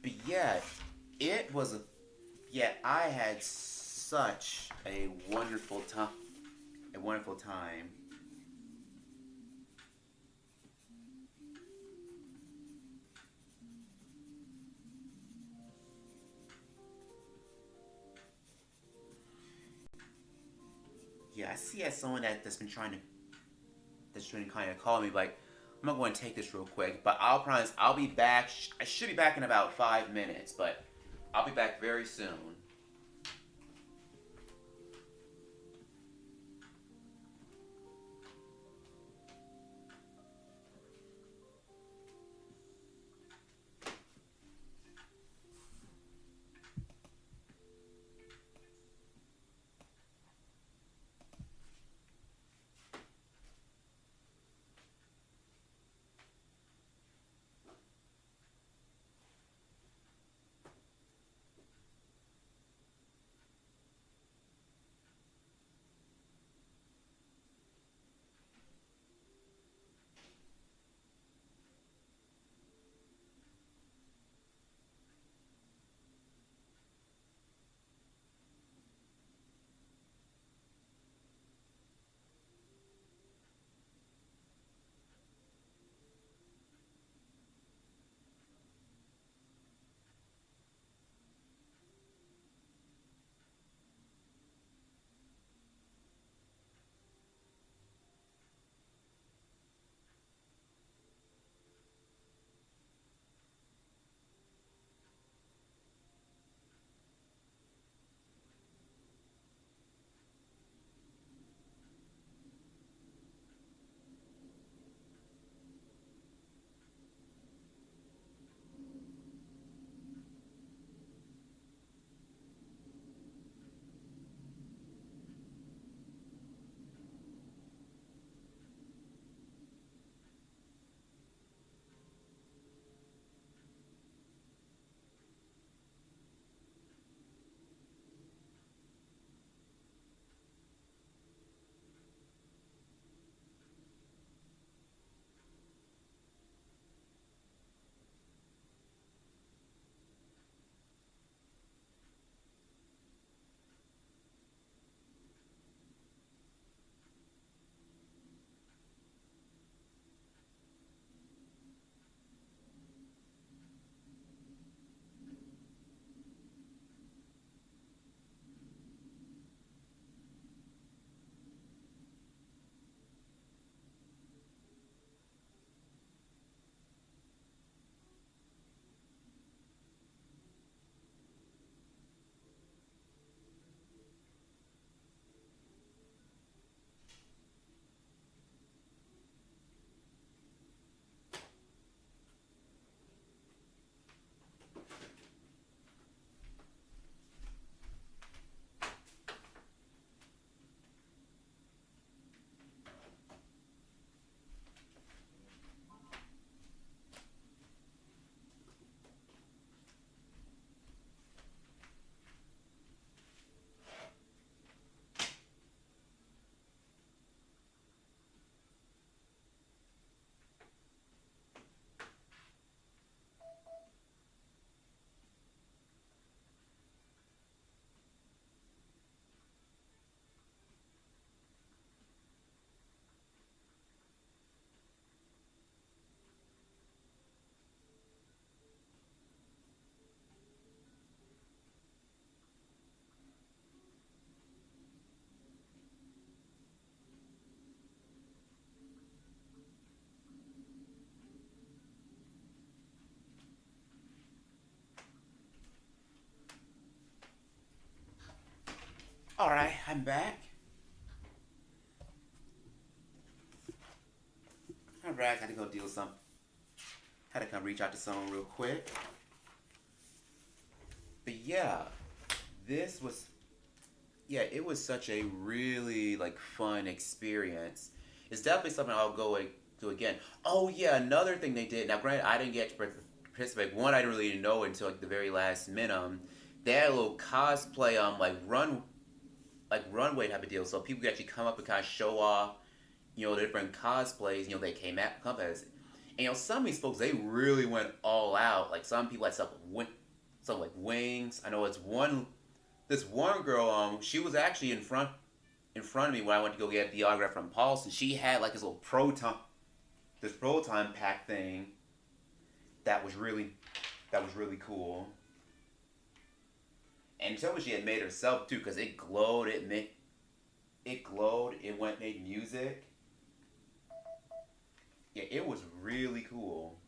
But yeah, it was a yeah. I had such a wonderful time. A wonderful time. Yeah, I see as someone that's trying to kind of call me. Like, I'm not going to take this real quick, but I'll promise I'll be back. I should be back in about 5 minutes, but I'll be back very soon. All right, I'm back. All right, had to go deal with some. Had to come reach out to someone real quick. But yeah, this was yeah, it was such a really like fun experience. It's definitely something I'll go do again. Oh yeah, another thing they did. Now, granted, I didn't get to participate. One, I didn't really know until like the very last minute. They had a little cosplay like runway type of deal. So people could actually come up and kind of show off, the different cosplays. They came at come as. And some of these folks they really went all out. Like some people had some like wings. I know it's one. This one girl, she was actually in front of me when I went to go get the autograph from Paulson. She had like this proton pack thing that was really cool. And tell me she had made herself too, because it glowed. It glowed. Made music. Yeah, it was really cool.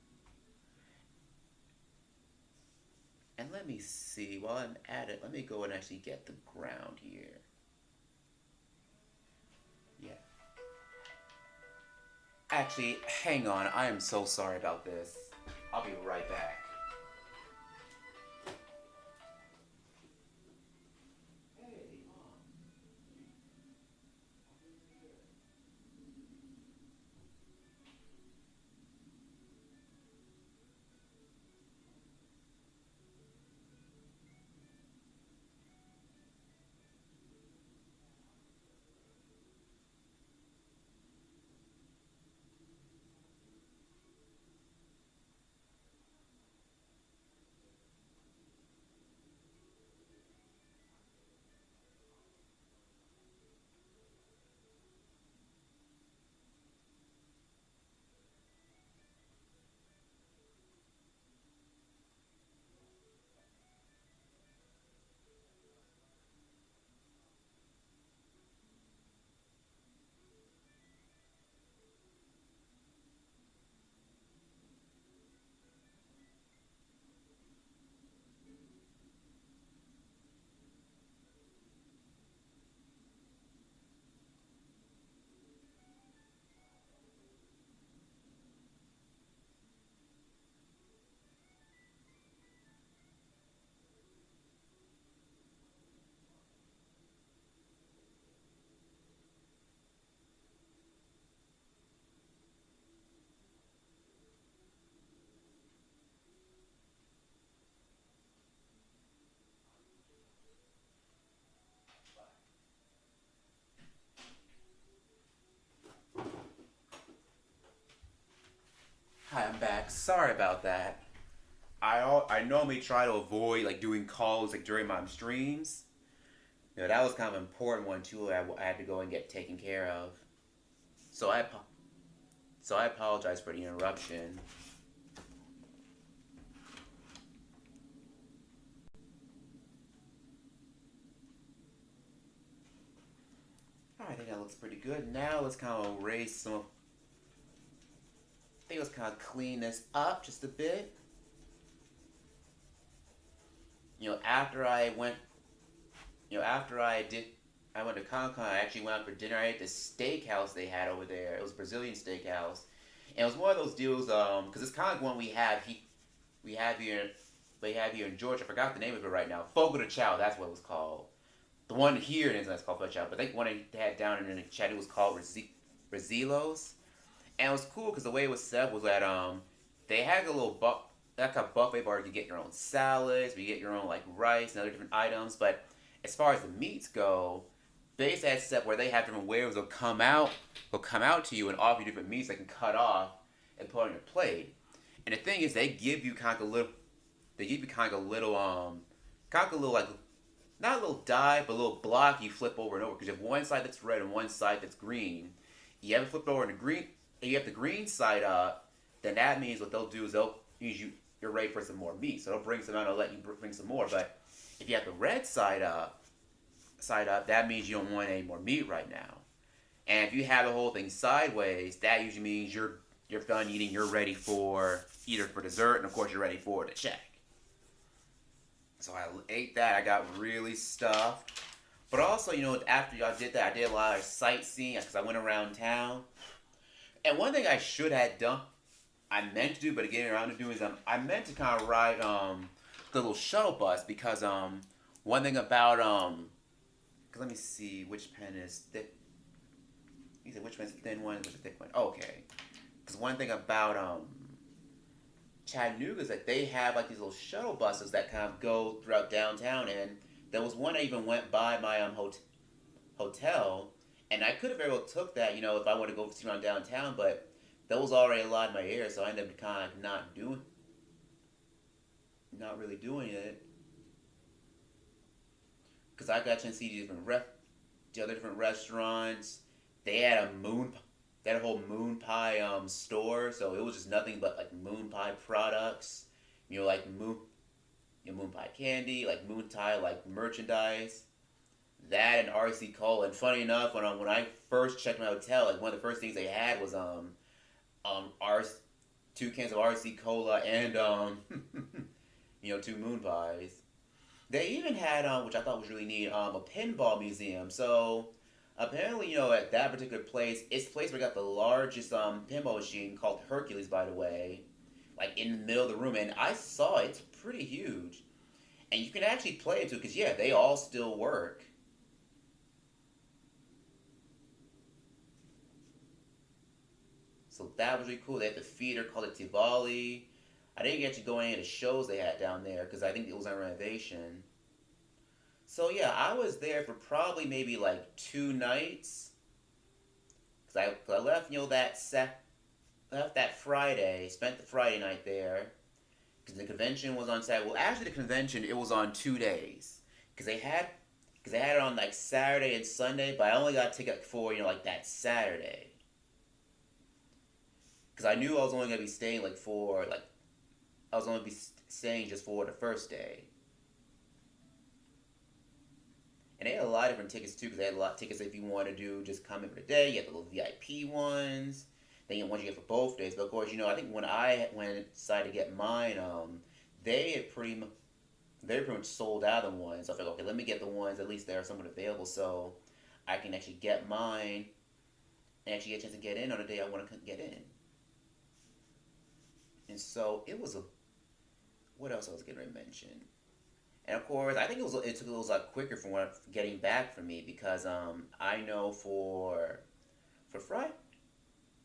And let me see. While I'm at it, let me go and actually get the ground here. Yeah. Actually, hang on. I am so sorry about this. I'll be right back. Hi, I'm back. Sorry about that. I normally try to avoid like doing calls like during my streams. That was kind of an important one too. I had to go and get taken care of. So I apologize for the interruption. All right, I think that looks pretty good. Now let's kind of raise some. I think let's kind of clean this up just a bit. After I went, I went to Comic Con. I actually went out for dinner. I ate this steakhouse they had over there. It was a Brazilian steakhouse, and it was one of those deals. Because it's kind of like one we have here, we have here in Georgia. I forgot the name of it right now. Fogo de Chao. That's what it was called. The one here in Israel is called Fogo de Chao, but I think one they had down in the chat it was called Razilos. And it was cool because the way it was set was that they had a little like a buffet bar. You get your own salads, you get your own like rice and other different items. But as far as the meats go, they had set where they have different wares. They'll come out to you and offer you different meats they can cut off and put on your plate. And the thing is, they give you kind of a little like not a little die, but a little block you flip over and over because you have one side that's red and one side that's green. You have it flipped over to green. And you have the green side up, then that means what they'll do is they'll use you're ready for some more meat. So they'll bring some out and they'll let you bring some more. But if you have the red side up, that means you don't want any more meat right now. And if you have the whole thing sideways, that usually means you're done eating, you're ready for either for dessert and of course you're ready for the check. So I ate that, I got really stuffed. But also, after y'all did that, I did a lot of sightseeing because I went around town. And one thing I should have done, I meant to do, but getting around to doing is I meant to kind of ride the little shuttle bus because one thing about 'cause let me see which pen is thick. You said which pen's the thin one, which is the thick one. Okay. Because one thing about Chattanooga is that they have like these little shuttle buses that kind of go throughout downtown, and there was one that even went by my hotel, and I could have very well took that, if I wanted to go see around downtown, but that was already a lot in my area, so I ended up kind of not really doing it, because I got a chance to see the other different restaurants. They had they had a whole moon pie store, so it was just nothing but like moon pie products, like moon pie candy, like moon pie like merchandise. That and RC Cola. And funny enough, when I first checked my hotel, like one of the first things they had was R 2 cans of RC Cola and two moon pies. They even had which I thought was really neat, a pinball museum. So apparently, at that particular place, it's the place where we got the largest pinball machine called Hercules, by the way, like in the middle of the room, and I saw it. It's pretty huge, and you can actually play it too, because yeah, they all still work. So that was really cool. They had the theater called it Tivoli. I didn't get to go any of the shows they had down there because I think it was on renovation. So yeah, I was there for probably maybe like 2 nights. Cause I left left that Friday, spent the Friday night there. Because the convention was on Saturday. Well, actually, the convention it was on 2 days. Because they had it on like Saturday and Sunday, but I only got a ticket for like that Saturday. Because I knew I was only gonna be staying I was only be staying just for the first day. And they had a lot of different tickets too, because they had a lot of tickets if you want to do just come in for the day. You have the little VIP ones. Then you ones you get for both days. But of course, I think when I decided to get mine, they had they were pretty much sold out of the ones. So I thought, okay, let me get the ones at least there are somewhat available, so I can actually get mine and actually get a chance to get in on the day I want to get in. And so it was a what else I was going to mention? And of course, I think it took a little like quicker from getting back for me because I know for Friday,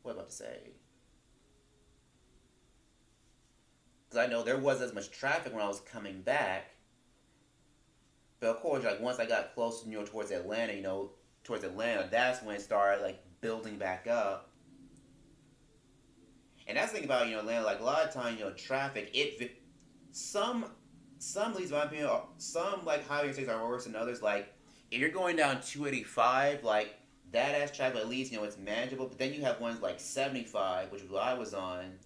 what am I about to say? Because I know there wasn't as much traffic when I was coming back, but of course, like once I got close, towards Atlanta, that's when it started like building back up. And that's the thing about Atlanta. Like a lot of times, traffic. Some some leads, in my opinion, some like highway states are worse than others. Like if you're going down 285, like that ass traffic, at least it's manageable. But then you have ones like 75, which is what I was on.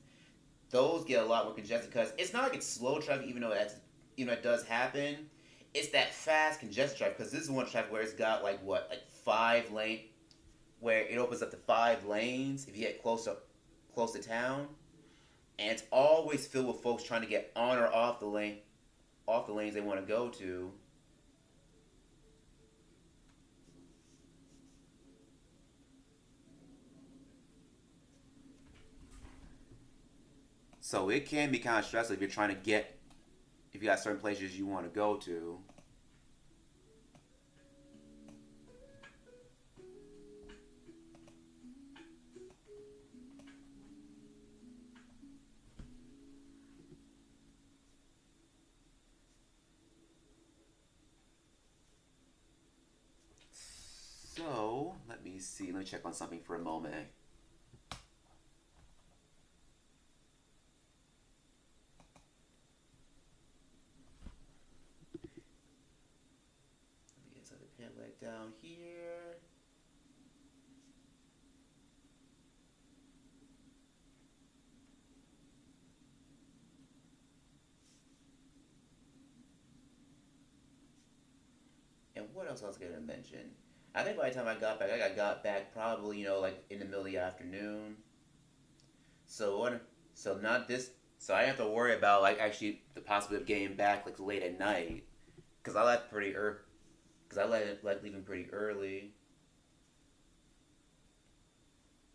Those get a lot more congested because it's not like it's slow traffic, even though it does happen. It's that fast congested traffic because this is one traffic where it's got like 5 lane, where it opens up to 5 lanes if you get close to town, and it's always filled with folks trying to get on or off the lanes they want to go to. So it can be kind of stressful if you got certain places you want to go to. So let me see. Let me check on something for a moment. Let me get another pen leg down here. And what else I was going to mention? I think by the time I got back probably, like in the middle of the afternoon. So not this, so I didn't have to worry about like actually the possibility of getting back like late at night, because I left pretty early. because I like leaving pretty early.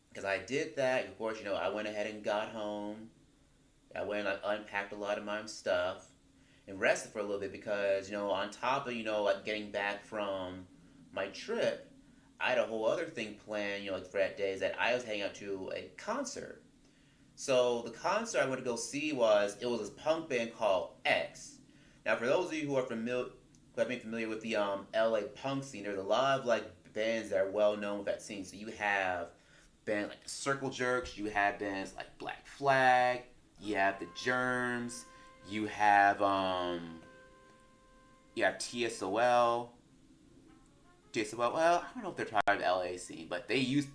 Because I did that, of course, I went ahead and got home. I went and like unpacked a lot of my stuff and rested for a little bit because on top of like getting back from my trip, I had a whole other thing planned. Like for that day is that I was heading out to a concert. So the concert I went to go see was this punk band called X. Now for those of you who have been familiar with the LA punk scene, there's a lot of like bands that are well known with that scene. So you have bands like the Circle Jerks, you have bands like Black Flag, you have the Germs, you have TSOL. TSOL, well, I don't know if they're part of the LA scene, but they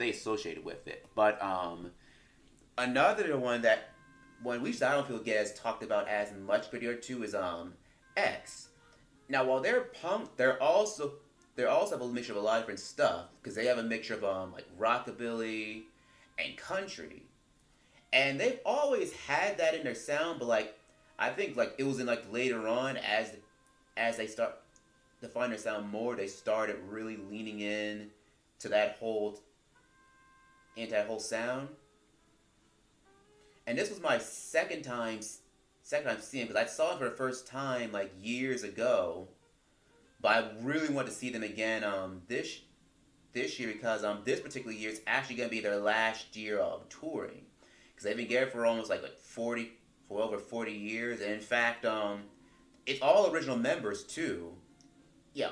associated with it. But another one which I don't feel gets talked about as much video too is X. Now while they're punk, they also have a mixture of a lot of different stuff because they have a mixture of like rockabilly and country, and they've always had that in their sound. But like I think like it was in like later on as they start to find their sound more, they started really leaning in to that whole sound. And this was my second time seeing because I saw it for the first time like years ago, but I really want to see them again this year because this particular year is actually going to be their last year of touring because they've been together for almost like 40 for over 40 years, and in fact it's all original members too. Yeah,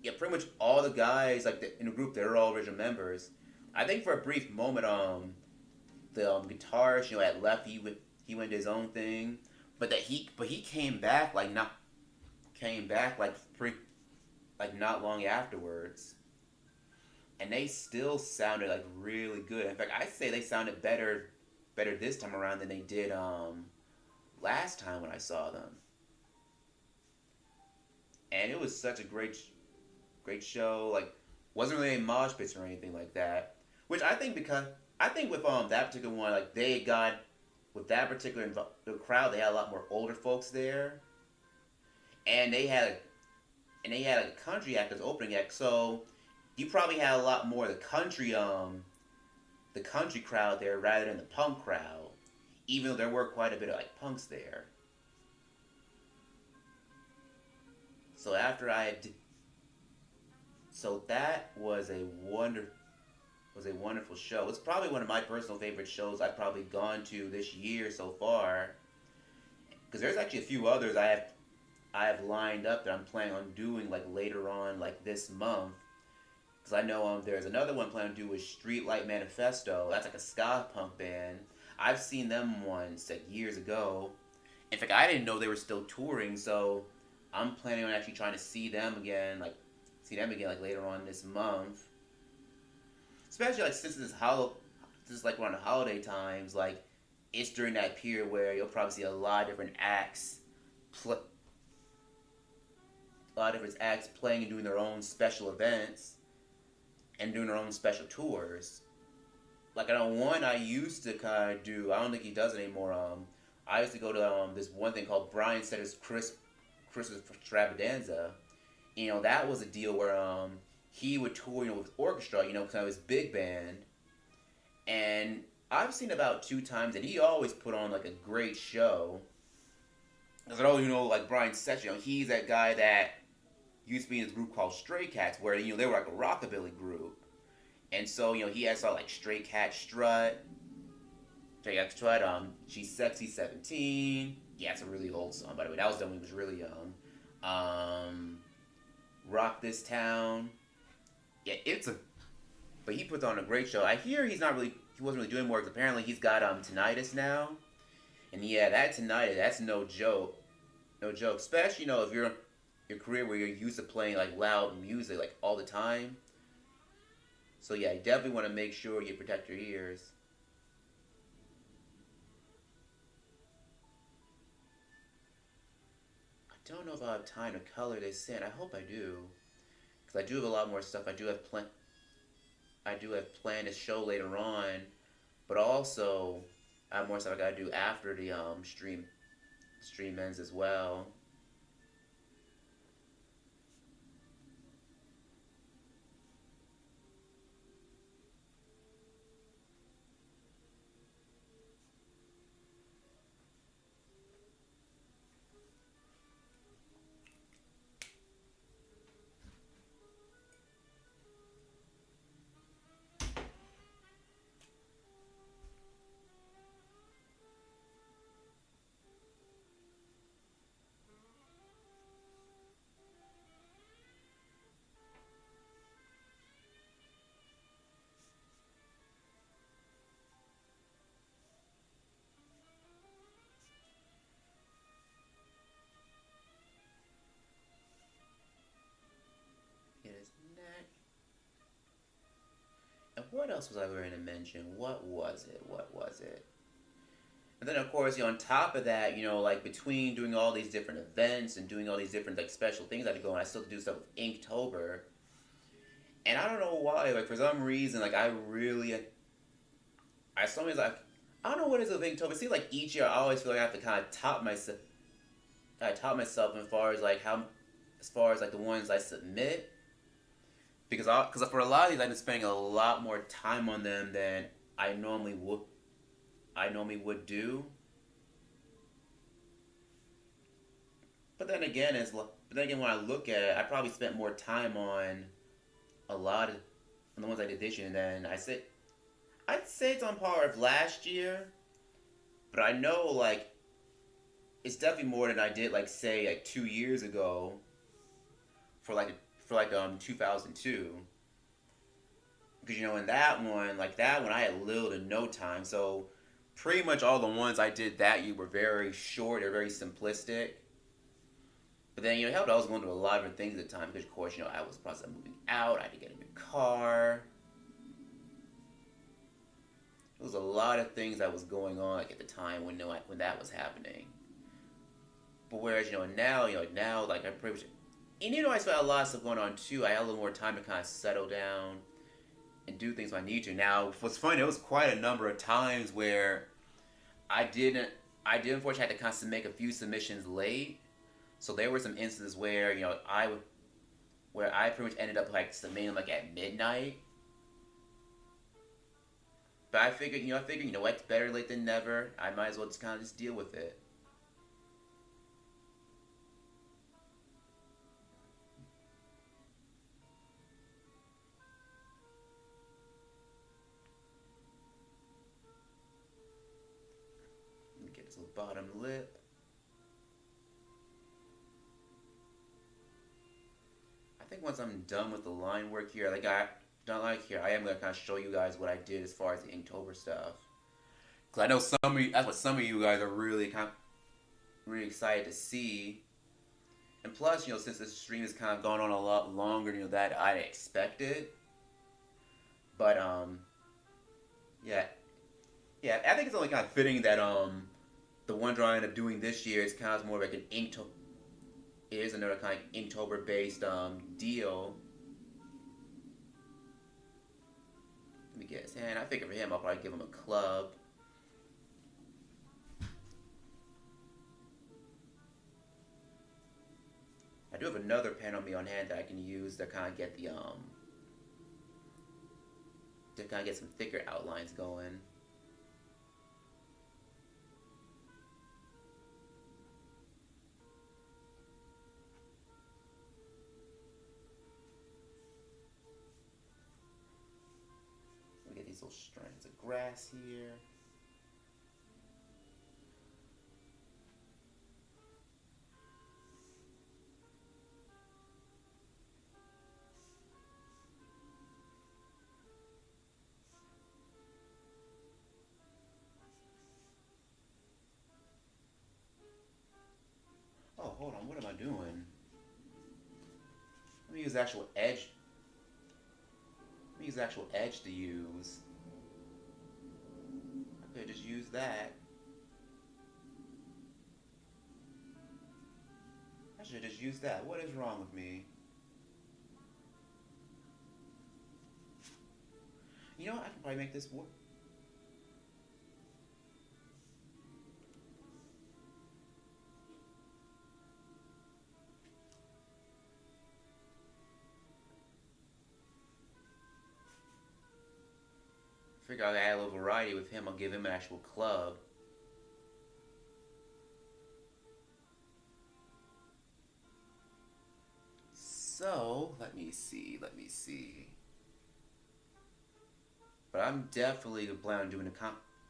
yeah, pretty much all the guys in the group, they're all original members. I think for a brief moment the guitarist had left. He went his own thing, but he came back like not long afterwards, and they still sounded like really good. In fact, I'd say they sounded better this time around than they did last time when I saw them. And it was such a great show. Like, wasn't really any mosh pits or anything like that. Which I think with that particular one, like they got with that particular the crowd, they had a lot more older folks there, and they had a country act as opening act. So you probably had a lot more of the country crowd there rather than the punk crowd, even though there were quite a bit of like punks there. So after so that was a wonderful show. It's probably one of my personal favorite shows I've probably gone to this year so far. Because there's actually a few others I have lined up that I'm planning on doing like later on like this month. Because I know there's another one planning to do with Streetlight Manifesto. That's like a ska punk band. I've seen them once like years ago. In fact, I didn't know they were still touring, so I'm planning on actually trying to see them again like later on this month. Especially like since this is like around the holiday times, like it's during that period where you'll probably see a lot of different acts playing and doing their own special events and doing their own special tours. Like I know one I used to kind of do. I don't think he does it anymore. I used to go to this one thing called Brian Setter's Christmas Extravaganza. That was a deal where he would tour with orchestra. Kind of his big band, and I've seen about 2 times, and he always put on like a great show. Because I know like Brian Setzer, he's that guy that used to be in this group called Stray Cats, where they were like a rockabilly group. And so, he had sort of like Stray Cat Strut. Stray Cat Strut, She's Sexy 17. Yeah, it's a really old song, by the way. That was done when he was really young. Rock This Town. Yeah, but he puts on a great show. I hear he wasn't really doing more, because apparently he's got tinnitus now. And yeah, that tinnitus, that's no joke. No joke. Especially, if you're in your career where you're used to playing like loud music like all the time. So yeah, you definitely want to make sure you protect your ears. I don't know if I'll have time to color this in. I hope I do. Because I do have a lot more stuff. I do have planned to show later on. But also, I have more stuff I gotta do after the stream ends as well. What else was I going to mention? What was it? What was it? And then of course, on top of that, like between doing all these different events and doing all these different like special things I had to go on, I still have to do stuff with Inktober. And I don't know why, like for some reason, like I sometimes like I don't know what it is with Inktober. It seems like each year I always feel like I have to kind of top myself as far as like the ones I submit, because for a lot of these I've been spending a lot more time on them than I normally would do. But then again, when I look at it, I probably spent more time a lot of on the ones I did this year than I'd say it's on par with last year, but I know like it's definitely more than I did like say like 2 years ago for 2002. Because in that one I had little to no time, so pretty much all the ones I did that year were very short or very simplistic. But then it helped. I was going through a lot of different things at the time because of course I was in the process of moving out. I had to get a new car. There was a lot of things that was going on like, at the time when that was happening. But whereas now like I pretty much and I still had a lot of stuff going on too. I had a little more time to kind of settle down and do things when I need to. Now, what's funny, there was quite a number of times where I did unfortunately have to kind of make a few submissions late. So there were some instances where I pretty much ended up like submitting like at midnight. But I figured what, it's better late than never. I might as well just kind of just deal with it. Let me get this little bottom lip. I think once I'm done with the line work here, I am gonna kind of show you guys what I did as far as the Inktober stuff. Cause I know that's what some of you guys are really excited to see. And plus, since this stream is kind of going on a lot longer, that I expected. But yeah, yeah, I think it's only kind of fitting that the one drawing I end up doing this year is kind of more like an Inktober. It is another kind of Inktober based deal. Let me guess. And I figure for him, I'll probably give him a club. I do have another pen on me on hand that I can use to kind of get some thicker outlines going. These little strands of grass here. Oh, hold on, what am I doing? Let me use actual edge. Let me use actual edge to use. I could just use that. I should just use that. What is wrong with me? I can probably make this work. Figure I'll add a little variety with him. I'll give him an actual club. So, let me see. But I'm definitely planning on doing the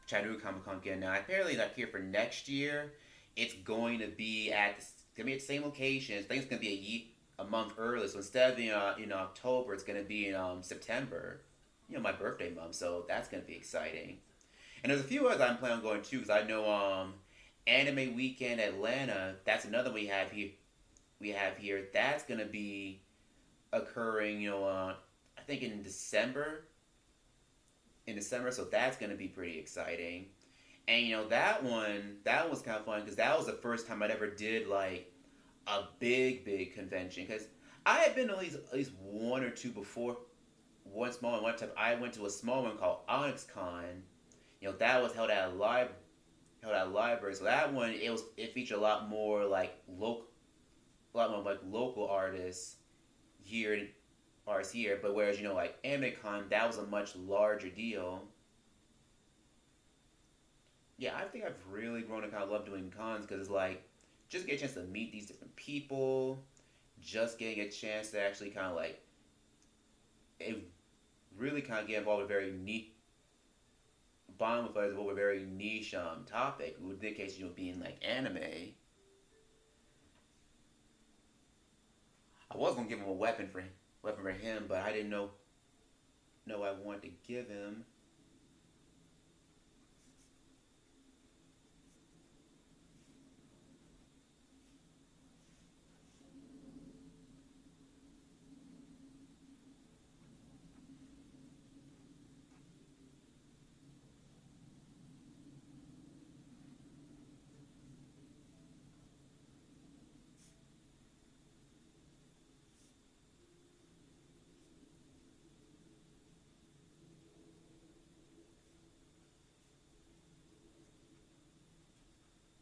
Chattanooga Comic Con again. Now, apparently, like here for next year, it's going to be at the same location. I think it's going to be a month early. So instead of in October, it's going to be in September. My birthday month. So that's going to be exciting. And there's a few others I'm planning on going to because I know Anime Weekend Atlanta. That's another we have here. That's going to be occurring. I think in December. in December, so that's gonna be pretty exciting. And that was kind of fun because that was the first time I'd ever did like a big convention. Because I had been at least one or two before, one small one. One time I went to a small one called Onyx Con. That was held at a library. So that one it featured a lot more like a lot more like local here artists here. But whereas like Anime Con, that was a much larger deal. Yeah, I think I've really grown to kind of love doing cons because it's like just get a chance to meet these different people, just getting a chance to actually kind of like it really kind of get involved with very neat bond with others with a very niche topic. In the case being like anime, I was gonna give him a weapon for him, but I didn't know I wanted to give him.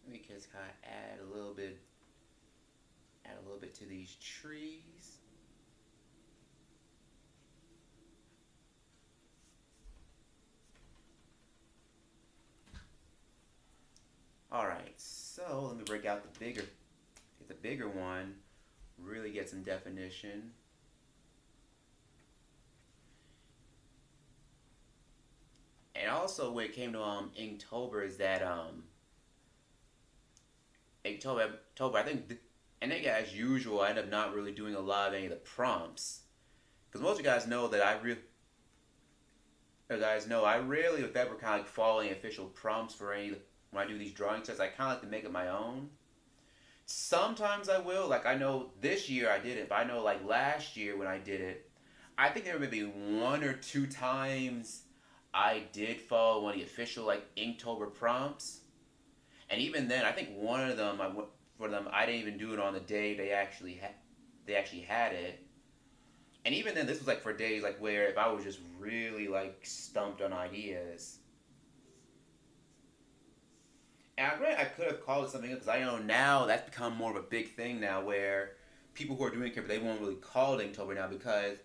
Let me just kind of add a little bit to these trees. All right, so let me break out get the bigger one, really get some definition. And also, when it came to Inktober, is that Inktober, I think, and then as usual, I end up not really doing a lot of any of the prompts because most of you guys know that I rarely, if ever, kind of like follow any official prompts for any when I do these drawing sets. I kind of like to make it my own. Sometimes I will. Like I know this year I did it, but I know like last year when I did it, I think there were maybe one or two times I did follow one of the official like Inktober prompts, and even then, I think one of them for them I didn't even do it on the day they actually had it. And even then, this was like for days like where if I was just really like stumped on ideas. And I could have called it something else because I know now that's become more of a big thing now where people who are doing it, they won't really call it Inktober now because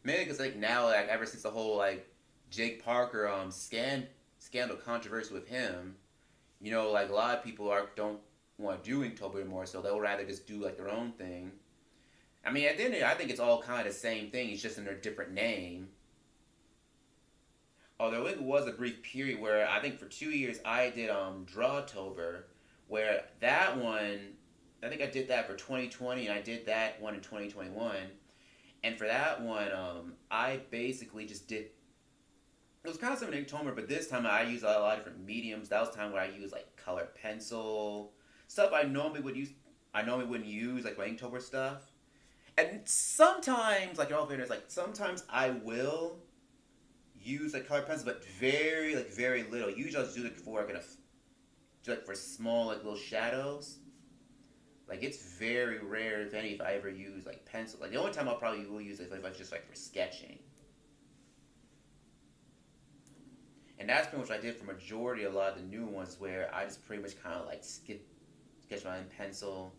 maybe because like now like ever since the whole like Jake Parker scandal controversy with him, like a lot of people don't want to do Inktober anymore, so they'll rather just do like their own thing. I mean, at the end of it, I think it's all kind of the same thing. It's just under a different name. Although it was a brief period where I think for 2 years I did Drawtober, where that one I think I did that for 2020 and I did that one in 2021. And for that one, I basically just did. It was kind of similar to Inktober, but this time I used a lot of different mediums. That was the time where I used like colored pencil stuff I normally would use. I normally wouldn't use like my Inktober stuff. And sometimes, like in all fairness, like sometimes I will use like colored pencil, but very little. Usually I'll just do it for like for small like little shadows. Like it's very rare, if any, if I ever use like pencil. Like the only time I'll probably will use it if I just like for sketching. And that's pretty much what I did for majority of a lot of the new ones, where I just pretty much kind of like sketch my own pencil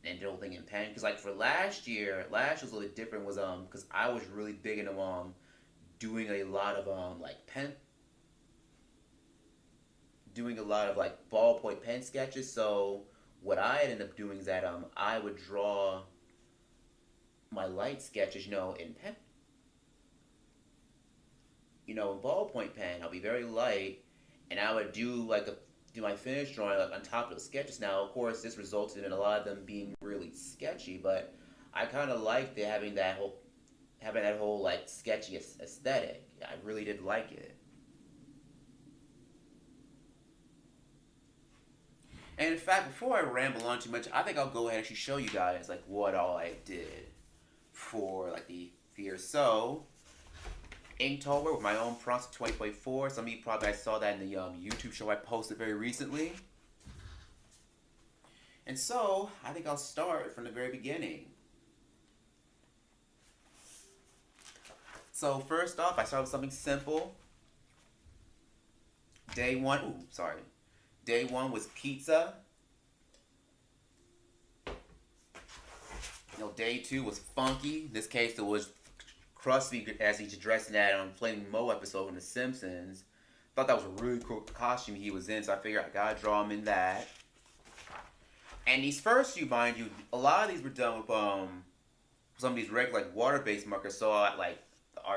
and then did the whole thing in pen. Because like for last was a little bit different. Was because I was really big into doing a lot of doing a lot of like ballpoint pen sketches. So what I ended up doing is that I would draw my light sketches, in pen, in ballpoint pen. I'll be very light, and I would do my finished drawing like on top of the sketches. Now, of course, this resulted in a lot of them being really sketchy, but I kind of liked having that whole like sketchy aesthetic. I really did like it. And in fact, before I ramble on too much, I think I'll go ahead and actually show you guys like what all I did for like the year. So Inktober with my own prompts 2024. Some of you probably saw that in the YouTube show I posted very recently. And so, I think I'll start from the very beginning. So first off, I start with something simple. Day one was pizza. Day two was funky. In this case, it was Krusty as he's addressing that on Flaming Moe episode in The Simpsons. Thought that was a really cool costume he was in, so I figured I gotta draw him in that. And these first few, mind you, a lot of these were done with some of these regular like water-based markers. So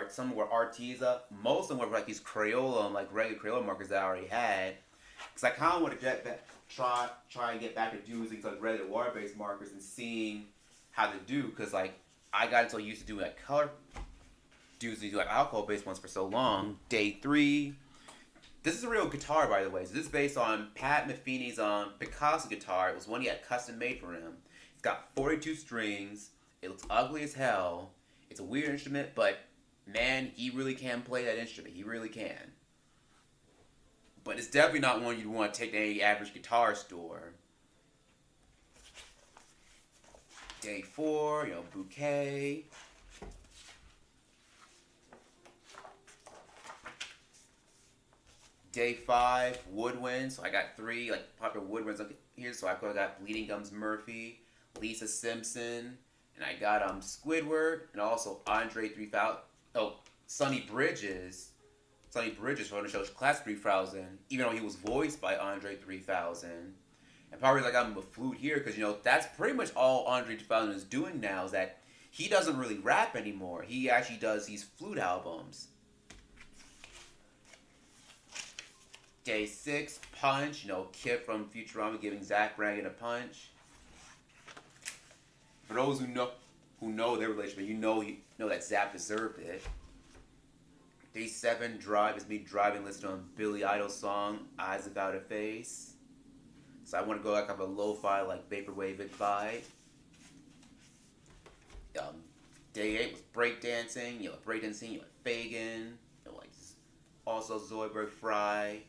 some were Arteza, most of them were like these Crayola, like regular Crayola markers that I already had. Because I kind of want to get back, try and get back to using like regular water-based markers and seeing how to do. Because like I got so used to doing like color, do like alcohol-based ones for so long. Day three. This is a real guitar, by the way. So this is based on Pat Metheny's Picasso guitar. It was one he had custom made for him. It's got 42 strings. It looks ugly as hell. It's a weird instrument, but man, he really can play that instrument. He really can. But it's definitely not one you'd want to take to any average guitar store. Day four, bouquet. Day five, woodwind. So I got three like popular woodwinds up here. So I could have got Bleeding Gums Murphy, Lisa Simpson, and I got Squidward, and also Andre 3000. Oh, Sonny Bridges. Sonny Bridges from the show Class 3000, even though he was voiced by Andre 3000. And probably I got him a flute here because that's pretty much all Andre 3000 is doing now is that he doesn't really rap anymore. He actually does these flute albums. Day six, Punch. Kip from Futurama giving Zach Brannigan a punch. For those who know their relationship, you know that Zach deserved it. Day seven, Drive is me driving, listening on Billy Idol's song Eyes Without a Face. So I want to go like a lo-fi like vaporwave vibe. Day eight was breakdancing. Breakdancing. Fagin. Also Zoidberg Fry.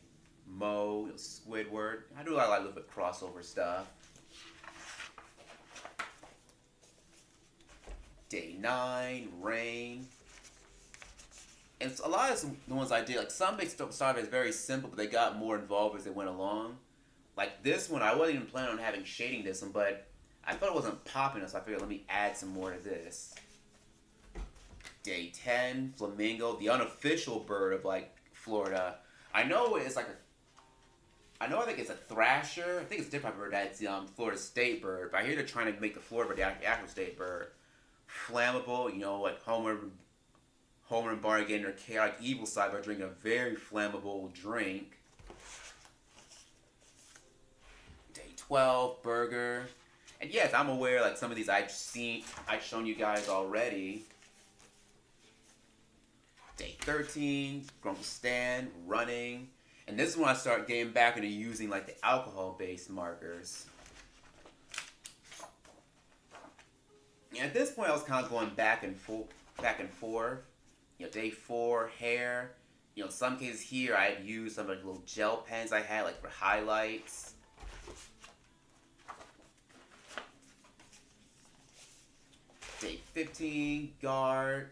Moe, Squidward. I do a lot of little bit crossover stuff. Day 9, Rain. And a lot of the ones I did, like some they started as very simple, but they got more involved as they went along. Like this one, I wasn't even planning on having shading this one, but I thought it wasn't popping, so I figured let me add some more to this. Day 10, Flamingo, the unofficial bird of Florida. I think it's a thrasher. I think it's a different bird. That's the Florida state bird. But I hear they're trying to make the Florida bird the actual state bird. Flammable, like Homer and Barney getting their chaotic evil side by drinking a very flammable drink. Day 12, Burger. And yes, I'm aware some of these I've shown you guys already. Day 13, Grumpy Stan, Running. And this is when I start getting back into using the alcohol-based markers. And at this point, I was kind of going back and forth. Day 4, Hair. In some cases here, I had used some of the little gel pens I had for highlights. Day 15, Guard.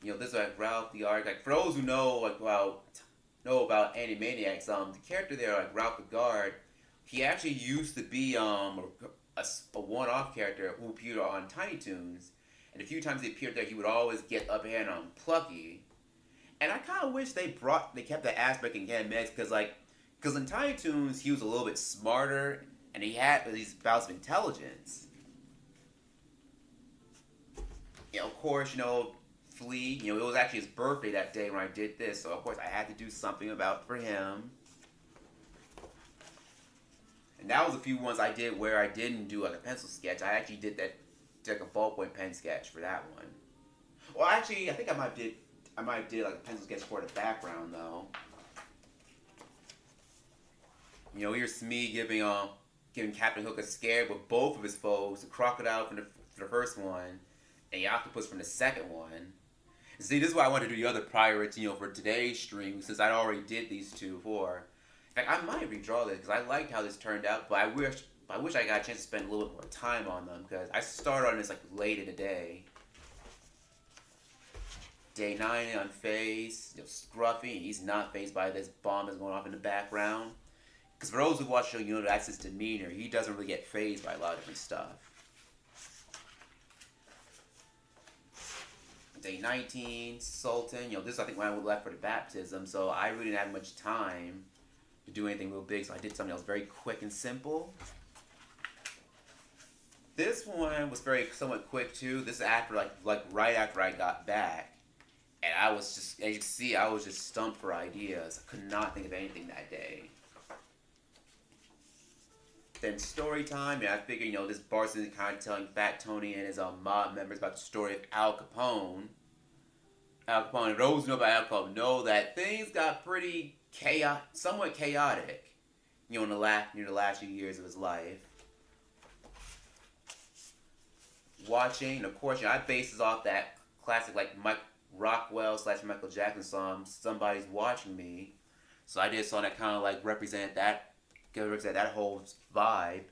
This is Ralph the Ark. For those who know about Animaniacs, the character there, Ralph the Guard, he actually used to be a one-off character who appeared on Tiny Toons, and a few times he appeared there, he would always get up hand on Plucky, and I kind of wish they kept that aspect in Animaniacs because in Tiny Toons he was a little bit smarter and he had these bouts of intelligence. Of course, Flea, it was actually his birthday that day when I did this, so of course I had to do something for him. And that was a few ones I did where I didn't do a pencil sketch. I actually did a ballpoint pen sketch for that one. Well, actually, I think I might have did a pencil sketch for the background though. Here's Smee giving Captain Hook a scare with both of his foes, the crocodile for the first one, and the octopus from the second one. See, this is why I wanted to do the other priority, for today's stream, since I already did these two before. In fact, I might redraw this because I liked how this turned out, but I wish I got a chance to spend a little bit more time on them because I started on this like late in the day. Day 9 unfazed, Scruffy, he's not phased by this bomb that's going off in the background. Because for those who watch the show, that's his demeanor. He doesn't really get phased by a lot of different stuff. Day 19, Sultan. This is, I think, when I left for the baptism, so I really didn't have much time to do anything real big, so I did something else very quick and simple. This one was somewhat quick too. This is after like right after I got back. And I was just, as you can see, I was just stumped for ideas. I could not think of anything that day. Then story time, I figured, this Barson is kind of telling Fat Tony and his mob members about the story of Al Capone. Al Capone, those who know about Al Capone know that things got pretty somewhat chaotic, in the last few years of his life. Watching, of course, I based this off that classic Mike Rockwell / Michael Jackson song, Somebody's Watching Me. So I did something that kind of represent that whole vibe.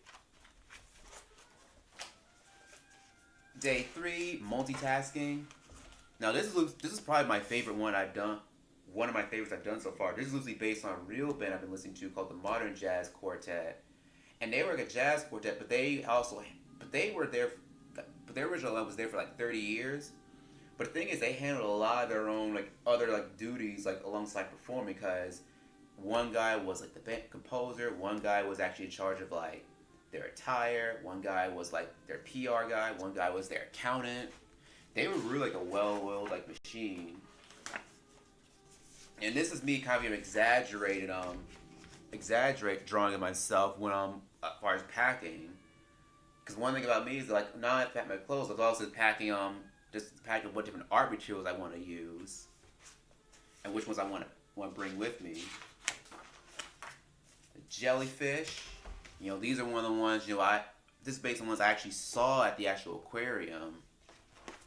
Day 3, multitasking. Now this is probably my favorite one I've done. One of my favorites I've done so far. This is loosely based on a real band I've been listening to called the Modern Jazz Quartet, and they were a jazz quartet, but their original album was there for 30 years. But the thing is, they handled a lot of their own other duties alongside performing, because one guy was the band composer, one guy was actually in charge of their attire, one guy was their PR guy, one guy was their accountant. They were really a well-oiled machine. And this is me kind of exaggerate drawing of myself when I'm as far as packing. Because one thing about me is not only pack my clothes, I was also packing what different art materials I want to use, and which ones I want to bring with me. The jellyfish, these are one of the ones this is based on ones I actually saw at the actual aquarium,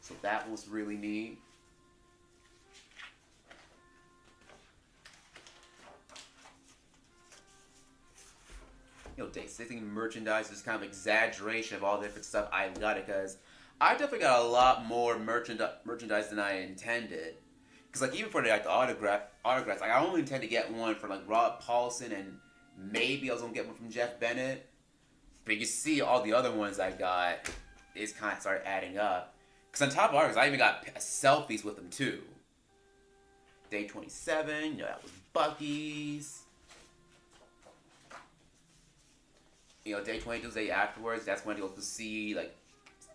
so that was really neat. Day 16 merchandise is kind of exaggeration of all the different stuff I got, because I definitely got a lot more merchandise than I intended. Because even for the autographs, I only intend to get one from Rob Paulson, and maybe I was gonna get one from Jeff Bennett. But you see all the other ones I got, it's kind of started adding up. Because on top of autographs, I even got selfies with them too. Day 27, that was Bucky's. Day 22 is the day afterwards. That's when I go to see,